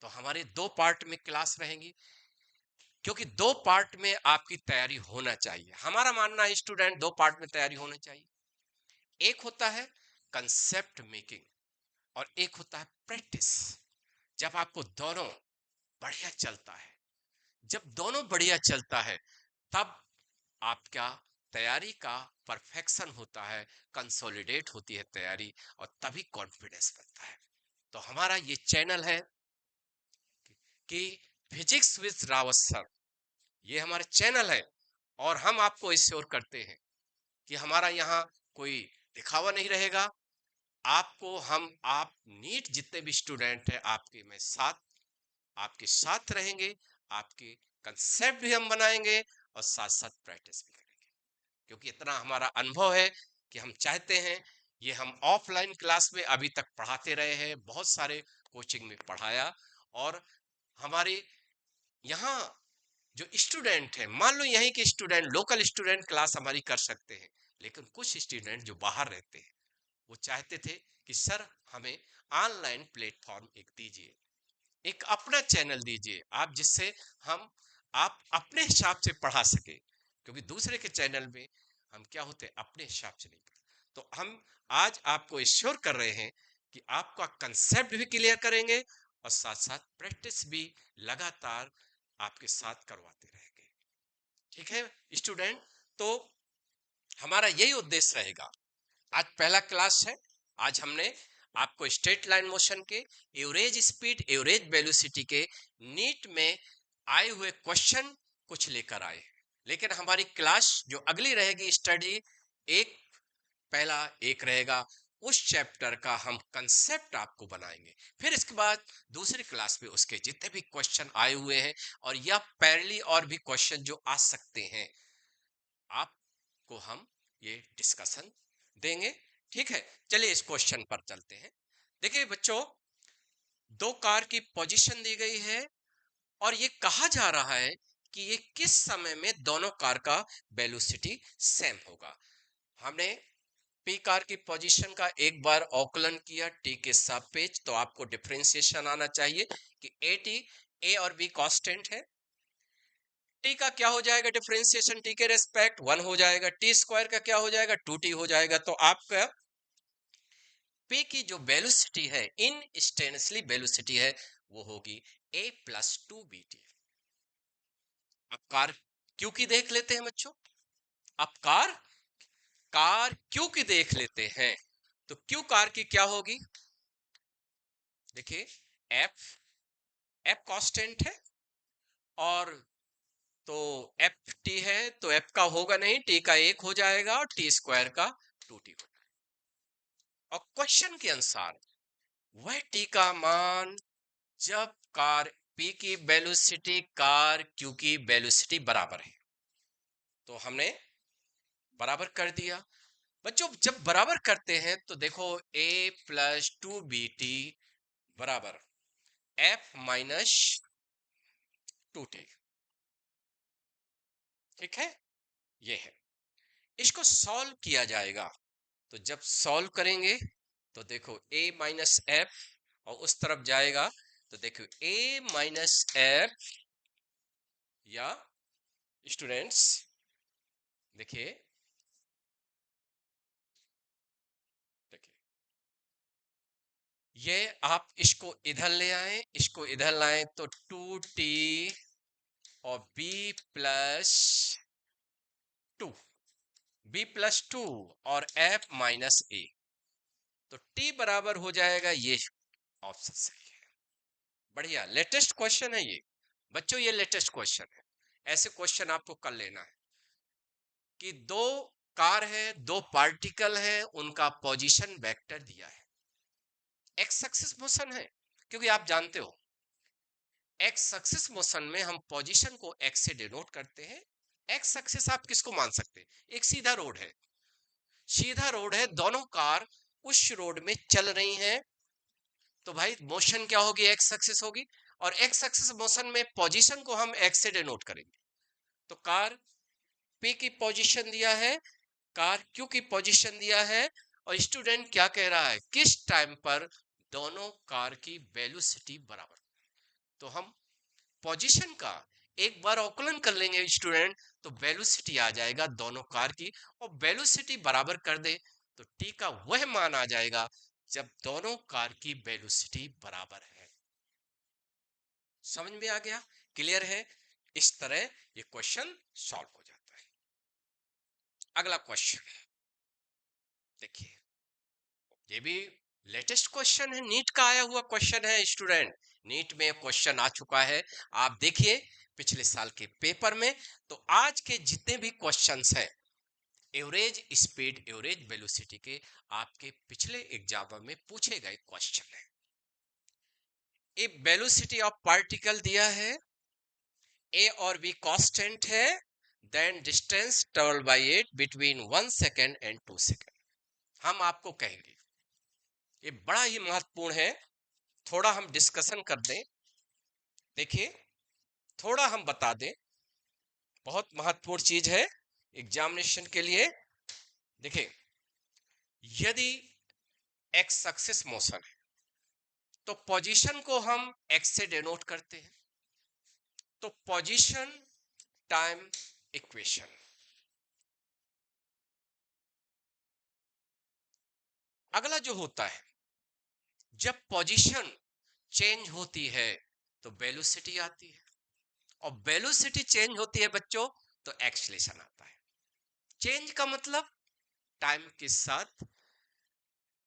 तो हमारे 2 पार्ट में क्लास रहेंगी, क्योंकि 2 पार्ट में आपकी तैयारी होना चाहिए। हमारा मानना है स्टूडेंट 2 पार्ट में तैयारी होनी चाहिए। एक होता है कंसेप्ट मेकिंग, और एक होता है प्रैक्टिस। जब आपको दोनों बढ़िया चलता है, जब दोनों बढ़िया चलता है, तब आपका तैयारी का परफेक्शन होता है, कंसोलिडेट होती है तैयारी, और तभी कॉन्फिडेंस बनता है। तो हमारा ये चैनल है कि फिजिक्स विद रावत सर, ये हमारा चैनल है, और हम आपको इश्योर करते हैं कि हमारा यहाँ कोई दिखावा नहीं रहेगा। आपको हम, आप नीट जितने भी स्टूडेंट हैं आपके में साथ, आपके साथ रहेंगे, आपके कंसेप्ट भी हम बनाएंगे, और साथ साथ प्रैक्टिस भी करेंगे। क्योंकि इतना हमारा अनुभव है कि हम चाहते हैं, ये हम ऑफलाइन क्लास में अभी तक पढ़ाते रहे हैं, बहुत सारे कोचिंग में पढ़ाया, और हमारे यहाँ जो स्टूडेंट है, मान लो यहीं के स्टूडेंट, लोकल स्टूडेंट क्लास हमारी कर सकते हैं, लेकिन कुछ स्टूडेंट जो बाहर रहते हैं वो चाहते थे कि सर हमें ऑनलाइन प्लेटफॉर्म एक दीजिए, एक अपना चैनल दीजिए आप, जिससे हम, आप अपने हिसाब से पढ़ा सके। क्योंकि दूसरे के चैनल में हम क्या होते हैं, अपने हिसाब से नहीं पढ़ते। तो हम आज आपको एश्योर कर रहे हैं कि आपका कंसेप्ट भी क्लियर करेंगे, और साथ साथ प्रैक्टिस भी लगातार आपके साथ करवाते रहेंगे, ठीक है स्टूडेंट। तो हमारा यही उद्देश्य रहेगा। आज पहला क्लास है। आज हमने आपको स्ट्रेट लाइन मोशन के, एवरेज स्पीड, एवरेज वेलोसिटी के नीट में आए हुए क्वेश्चन कुछ लेकर आए। लेकिन हमारी क्लास जो अगली रहेगी स्टडी, एक पहला एक रहेगा, उस चैप्टर का हम कंसेप्ट आपको बनाएंगे। फिर इसके बाद दूसरी क्लास में उसके जितने भी क्वेश्चन आए हुए हैं, और या पैरेलली और भी क्वेश्चन जो आ सकते हैं, आपको हम ये डिस्कशन देंगे, ठीक है। चलिए इस क्वेश्चन पर चलते हैं। देखिए बच्चों, 2 कार की पोजीशन दी गई है, और ये कहा जा रहा है कि ये किस समय में दोनों कार का वेलोसिटी सेम होगा। हमने पी कार की पोजीशन का एक बार अवकलन किया टी के सापेक्ष, तो आपको डिफरेंशिएशन आना चाहिए कि ए टी, ए और बी कांस्टेंट है। टी का क्या हो जाएगा डिफरेंशिएशन, टी के रेस्पेक्ट 1 हो जाएगा। टी स्क्वायर का क्या हो जाएगा, 2t हो जाएगा। तो आपका पी की जो वेलोसिटी है, इंस्टेंटली वेलोसिटी है, वो होगी a प्लस 2bt। अब कार क्यू की देख लेते हैं बच्चों। अब कार कार क्यू की देख लेते हैं। तो क्यू कार की क्या होगी, देखिए एफ, एफ कांस्टेंट है, और तो एफ टी है, तो एफ का होगा नहीं, टी का 1 हो जाएगा, और टी स्क्वायर का 2t हो जाएगा। और क्वेश्चन के अनुसार वह टी का मान जब कार पी की वेलोसिटी कार क्यू की वेलोसिटी बराबर है, तो हमने बराबर कर दिया। बच्चों जब बराबर करते हैं तो देखो a प्लस 2bt बराबर f माइनस 2t, ठीक है, ये है। इसको सॉल्व किया जाएगा, तो जब सॉल्व करेंगे तो देखो a माइनस एफ, और उस तरफ जाएगा तो देखो a माइनस एफ, या स्टूडेंट्स देखिए, देखिए ये आप इसको इधर ले आए, इसको इधर लाएं, तो 2t और b प्लस 2, b प्लस 2 और f माइनस a, तो t बराबर हो जाएगा, ये ऑप्शन सही है। बढ़िया, लेटेस्ट क्वेश्चन है ये बच्चों, ये लेटेस्ट क्वेश्चन है। ऐसे क्वेश्चन आपको कर लेना है कि 2 कार है, 2 पार्टिकल है, उनका पोजीशन वेक्टर दिया है, एक्स एक्सिस मोशन है। क्योंकि आप जानते हो एक्स एक्सिस मोशन में हम पोजीशन को एक्स से डिनोट करते हैं। एक्स एक्सिस आप किसको मान सकते हैं, एक सीधा रोड है, सीधा रोड है, दोनों कार उस रोड में चल रही हैं, तो भाई मोशन क्या होगी, एक्स एक्सिस होगी, और एक्स एक्सिस मोशन में पोजीशन को हम एक्स से डिनोट करेंगे। तो कार पी की पोजीशन दिया है, कार क्यू की पोजीशन दिया है, और स्टूडेंट क्या कह रहा है, किस टाइम पर दोनों कार की वेलोसिटी बराबर। तो हम पोजीशन का एक बार अवकलन कर लेंगे स्टूडेंट, तो वेलोसिटी आ जाएगा दोनों कार की, और वेलोसिटी बराबर कर दे तो टी का वह मान आ जाएगा जब दोनों कार की वेलोसिटी बराबर है। समझ में आ गया, क्लियर है? इस तरह ये क्वेश्चन सॉल्व हो जाता है। अगला क्वेश्चन देखिए, ये भी लेटेस्ट क्वेश्चन है, नीट का आया हुआ क्वेश्चन है स्टूडेंट, नीट में क्वेश्चन आ चुका है। आप देखिए पिछले साल के पेपर में, तो आज के जितने भी क्वेश्चंस हैं एवरेज स्पीड एवरेज वेलोसिटी के, आपके पिछले एग्जाम में पूछे गए क्वेश्चन है। एक वेलोसिटी ऑफ पार्टिकल दिया है, ए और बी कांस्टेंट है, then distance travel by it between 1 second and 2 second. हम आपको कहेंगे, ये बड़ा ही महत्वपूर्ण है, थोड़ा हम डिस्कशन कर दें। देखिए थोड़ा हम बता दें, बहुत महत्वपूर्ण चीज है एग्जामिनेशन के लिए। देखिए यदि एक्स एक्सिस मोशन है तो पोजीशन को हम एक्स से डिनोट करते हैं, तो पोजीशन टाइम इक्वेशन। अगला जो होता है, जब पोजीशन चेंज होती है तो वेलोसिटी आती है, और वेलोसिटी चेंज होती है बच्चों तो एक्सीलरेशन आता है। चेंज का मतलब टाइम के साथ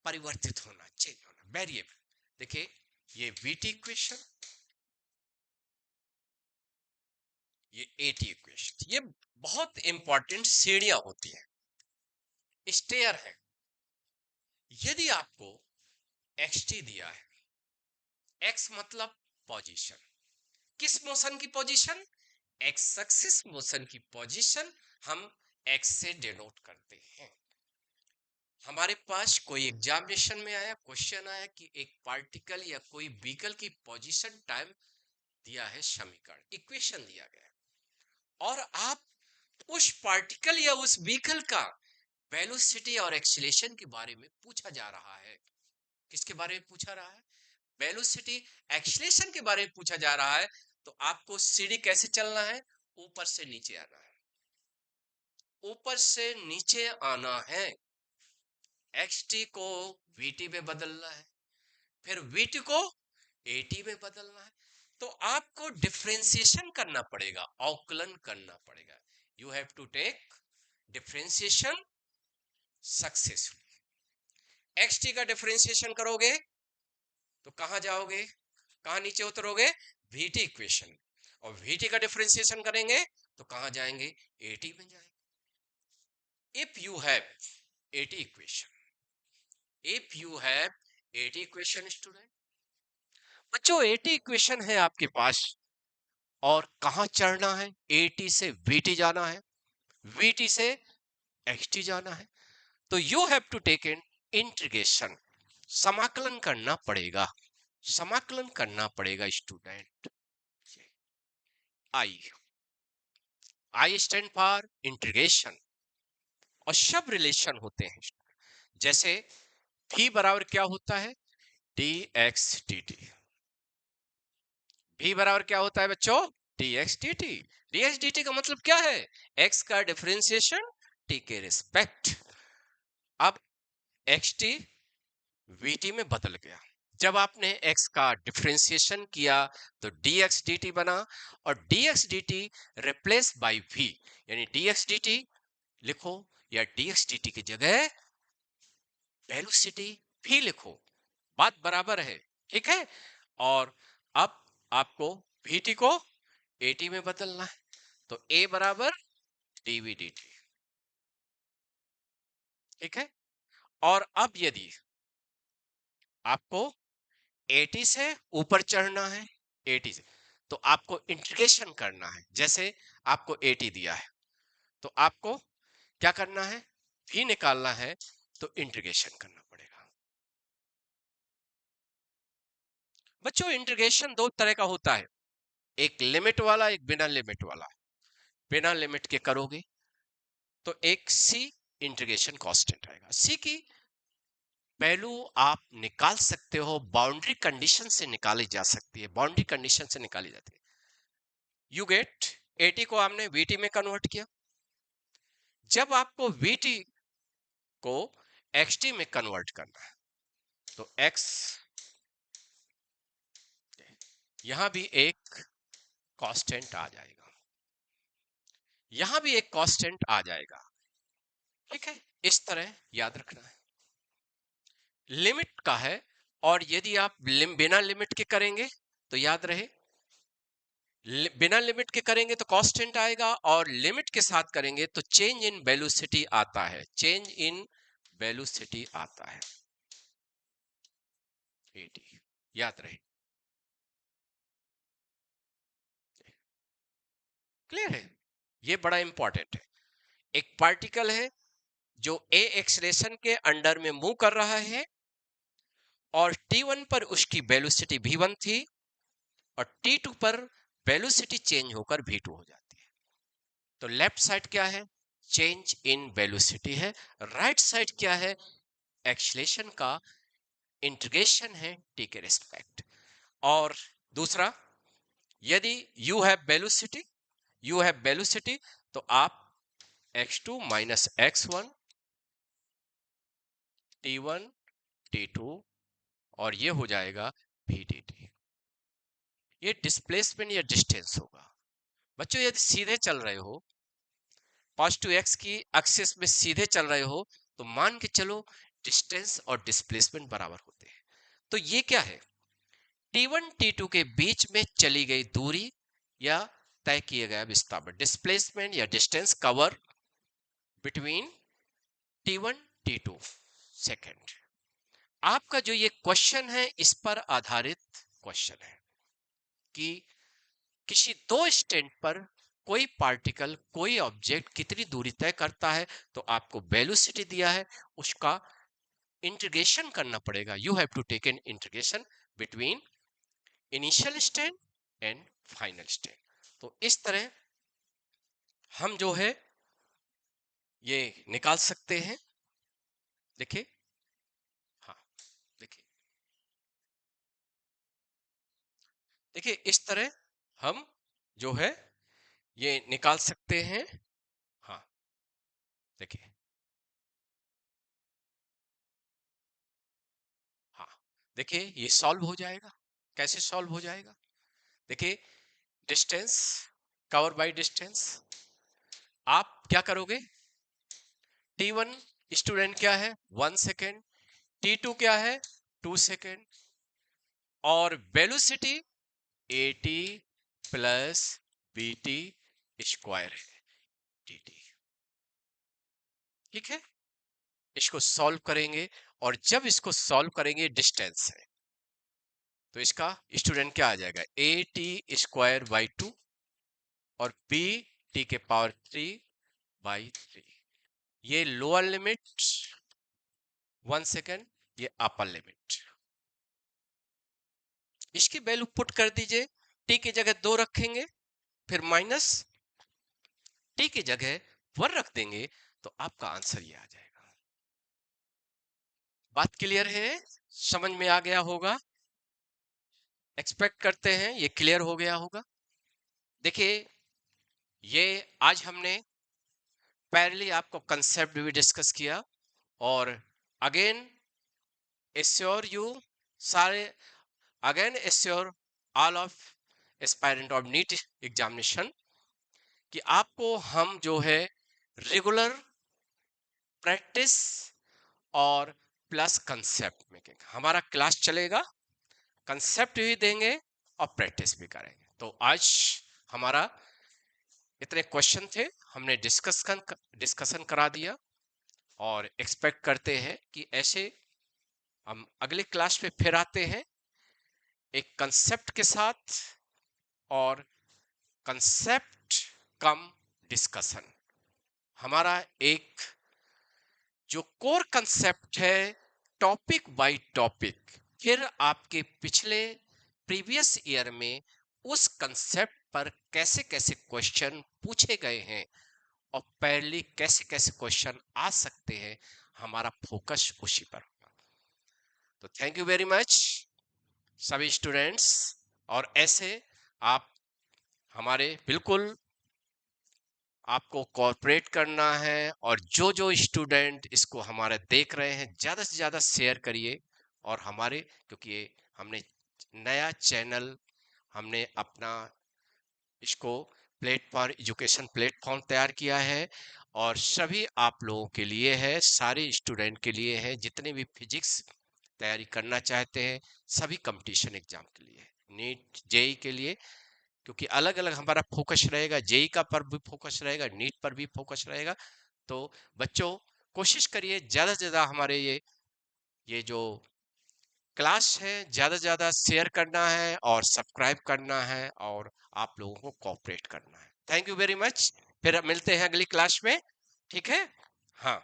परिवर्तित होना, चेंज होना, वेरिएबल। देखिए ये वीटी इक्वेशन, ये एटी इक्वेशन, ये बहुत इंपॉर्टेंट सीढ़ियां होती हैं, स्टेयर है। यदि आपको xt दिया है, x मतलब पोजीशन, किस मोशन की पोजीशन, एक्स एक्सिस मोशन की पोजीशन हम x से डिनोट करते हैं। हमारे पास कोई एग्जामिनेशन में आया, क्वेश्चन आया कि एक पार्टिकल या कोई व्हीकल की पोजीशन टाइम दिया है, समीकरण इक्वेशन दिया गया है, और आप उस पार्टिकल या उस व्हीकल का वेलोसिटी और एक्सीलरेशन के बारे में पूछा जा रहा है। किसके बारे में पूछा रहा है, वेलोसिटी एक्सीलरेशन के बारे में पूछा जा रहा है। तो आपको सीढ़ी कैसे चलना है, ऊपर से नीचे आना है, ऊपर से नीचे आना है। xt को vt में बदलना है, फिर vt को at में बदलना है। तो आपको डिफरेंशिएशन करना पड़ेगा, अवकलन करना पड़ेगा। You have to take differentiation successfully. xt का डिफरेंशिएशन करोगे तो कहां जाओगे, कहां नीचे उतरोगे, vt इक्वेशन, और vt का डिफरेंशिएशन करेंगे तो कहां जाएंगे, at में जाएंगे। If you have at equation, if you have at equation student, बच्चों at इक्वेशन है आपके पास, और कहां चढ़ना है, at से vt जाना है, vt से xt जाना है। तो you have to take in integration, समाकलन करना पड़ेगा, समाकलन करना पड़ेगा student. I, I stand for integration, और सब रिलेशन होते हैं, जैसे v बराबर क्या होता है, dx dt, v बराबर क्या होता है बच्चों, dx dt। dx dt का मतलब क्या है, x का डिफरेंशिएशन t के रिस्पेक्ट। अब xt vt में बदल गया, जब आपने x का डिफरेंशिएशन किया तो dx dt बना, और dx dt replace by v, यानी dx dt लिखो, या dx dt की जगह वेलोसिटी भी लिखो, बात बराबर है, ठीक है। और अब आपको vt को at में बदलना है, तो a बराबर dv dt, ठीक है। और अब यदि आपको at से ऊपर चढ़ना है, at से, तो आपको इंटीग्रेशन करना है। जैसे आपको at दिया है तो आपको क्या करना है, भी निकालना है तो इंटीग्रेशन करना पड़ेगा। बच्चों इंटीग्रेशन दो तरह का होता है, एक लिमिट वाला, एक बिना लिमिट वाला। बिना लिमिट के करोगे तो एक सी इंटीग्रेशन कांस्टेंट आएगा। सी की वैल्यू आप निकाल सकते हो, बाउंड्री कंडीशन से निकाली जा सकती है, बाउंड्री कंडीशन से निकाली जाती है। यू गेट 80 को आपने वीटी में कन्वर्ट किया, जब आपको वीटी को एक्सटी में कन्वर्ट करना है तो एक्स, यहां भी एक कांस्टेंट आ जाएगा, यहां भी एक कांस्टेंट आ जाएगा। ठीक है, इस तरह याद रखना है, लिमिट का है। और यदि आप बिना लिमिट के करेंगे तो याद रहे, बिना लिमिट के करेंगे तो कांस्टेंट आएगा, और लिमिट के साथ करेंगे तो चेंज इन वेलोसिटी आता है, चेंज इन वेलोसिटी आता है 80, याद रहे। क्लियर है, ये बड़ा इंपॉर्टेंट है। एक पार्टिकल है जो ए एक्सलेशन के अंडर में मूव कर रहा है, और t1 पर उसकी वेलोसिटी v1 थी, और t2 पर वेलोसिटी चेंज होकर v2 हो जाती है। तो लेफ्ट साइड क्या है, चेंज इन वेलोसिटी है, राइट साइड क्या है, एक्सलेशन का इंटीग्रेशन है t के रिस्पेक्ट। और दूसरा, यदि u हैव वेलोसिटी तो आप x2 minus x1 t1 t2, और ये हो जाएगा vdt। ये डिस्प्लेसमेंट या डिस्टेंस होगा। बच्चों यदि सीधे चल रहे हो, पॉजिटिव एक्स की एक्सिस में सीधे चल रहे हो, तो मान के चलो डिस्टेंस और डिस्प्लेसमेंट बराबर होते हैं। तो ये क्या है, t1 t2 के बीच में चली गई दूरी या तय किया गया विस्थापन, डिस्प्लेसमेंट या distance cover between t1 t2 second. आपका जो ये क्वेश्चन है इस पर आधारित क्वेश्चन है कि किसी दो स्टैंड पर कोई पार्टिकल, कोई ऑब्जेक्ट कितनी दूरी तय करता है, तो आपको वेलोसिटी दिया है, उसका इंटीग्रेशन करना पड़ेगा। You have to take an integration between initial stand and final stand. तो इस तरह हम जो है ये निकाल सकते हैं। देखिए, हाँ देखिए, देखिए इस तरह हम जो है ये निकाल सकते हैं। हाँ देखिए, हाँ देखिए ये सॉल्व हो जाएगा। कैसे सॉल्व हो जाएगा, देखिए डिस्टेंस कवर बाय डिस्टेंस, आप क्या करोगे, t1 स्टूडेंट क्या है 1 सेकेंड, t2 क्या है 2 सेकेंड, और वेलोसिटी 80 प्लस bt स्क्वायर है dt। ठीक है, इसको सॉल्व करेंगे, और जब इसको सॉल्व करेंगे डिस्टेंस है तो इसका स्टूडेंट क्या आ जाएगा, ए टी स्क्वायर बाई 2 और बी टी के पावर 3 बाई 3। ये लोअर लिमिट 1 सेकेंड, ये अपर लिमिट। इसकी वैल्यू पुट कर दीजिए, टी की जगह 2 रखेंगे, फिर माइनस टी की जगह 1 रख देंगे, तो आपका आंसर ये आ जाएगा। बात क्लियर है, समझ में आ गया होगा, एक्सपेक्ट करते हैं ये क्लियर हो गया होगा। देखिए, ये आज हमने पहले आपको कंसेप्ट भी डिस्कस किया, और अगेन एश्योर यू सारे, again assure all of aspirant of NEET examination कि आपको हम जो है रेगुलर प्रैक्टिस और प्लस कंसेप्ट मेकिंग, हमारा क्लास चलेगा, कंसेप्ट भी देंगे और प्रैक्टिस भी करेंगे। तो आज हमारा इतने क्वेश्चन थे, हमने डिस्कशन करा दिया, और एक्सपेक्ट करते हैं कि ऐसे हम अगले क्लास में फिर आते हैं एक कंसेप्ट के साथ, और कंसेप्ट कम डिस्कशन। हमारा एक जो कोर कंसेप्ट है, टॉपिक बाय टॉपिक, फिर आपके पिछले प्रीवियस ईयर में उस कंसेप्ट पर कैसे कैसे क्वेश्चन पूछे गए हैं और पहले कैसे कैसे क्वेश्चन आ सकते हैं, हमारा फोकस उसी पर होगा। तो थैंक यू वेरी मच सभी स्टूडेंट्स। और ऐसे आप हमारे बिल्कुल आपको कॉर्पोरेट करना है, और जो जो स्टूडेंट इसको हमारे देख रहे हैं ज़्यादा से ज़्यादा शेयर करिए। और हमारे, क्योंकि ये हमने नया चैनल, हमने अपना इसको प्लेटफॉर्म, एजुकेशन प्लेटफॉर्म तैयार किया है, और सभी आप लोगों के लिए है, सारे स्टूडेंट के लिए है, जितने भी फिजिक्स तैयारी करना चाहते हैं, सभी कंपटीशन एग्जाम के लिए, नीट जेई के लिए, क्योंकि अलग अलग हमारा फोकस रहेगा, जेई का पर भी फोकस रहेगा, नीट पर भी फोकस रहेगा। तो बच्चों, कोशिश करिए ज़्यादा से ज़्यादा हमारे ये जो क्लास है ज़्यादा से ज़्यादा शेयर करना है और सब्सक्राइब करना है, और आप लोगों को कोऑपरेट करना है। Thank you very much. फिर मिलते हैं अगली क्लास में, ठीक है? हाँ।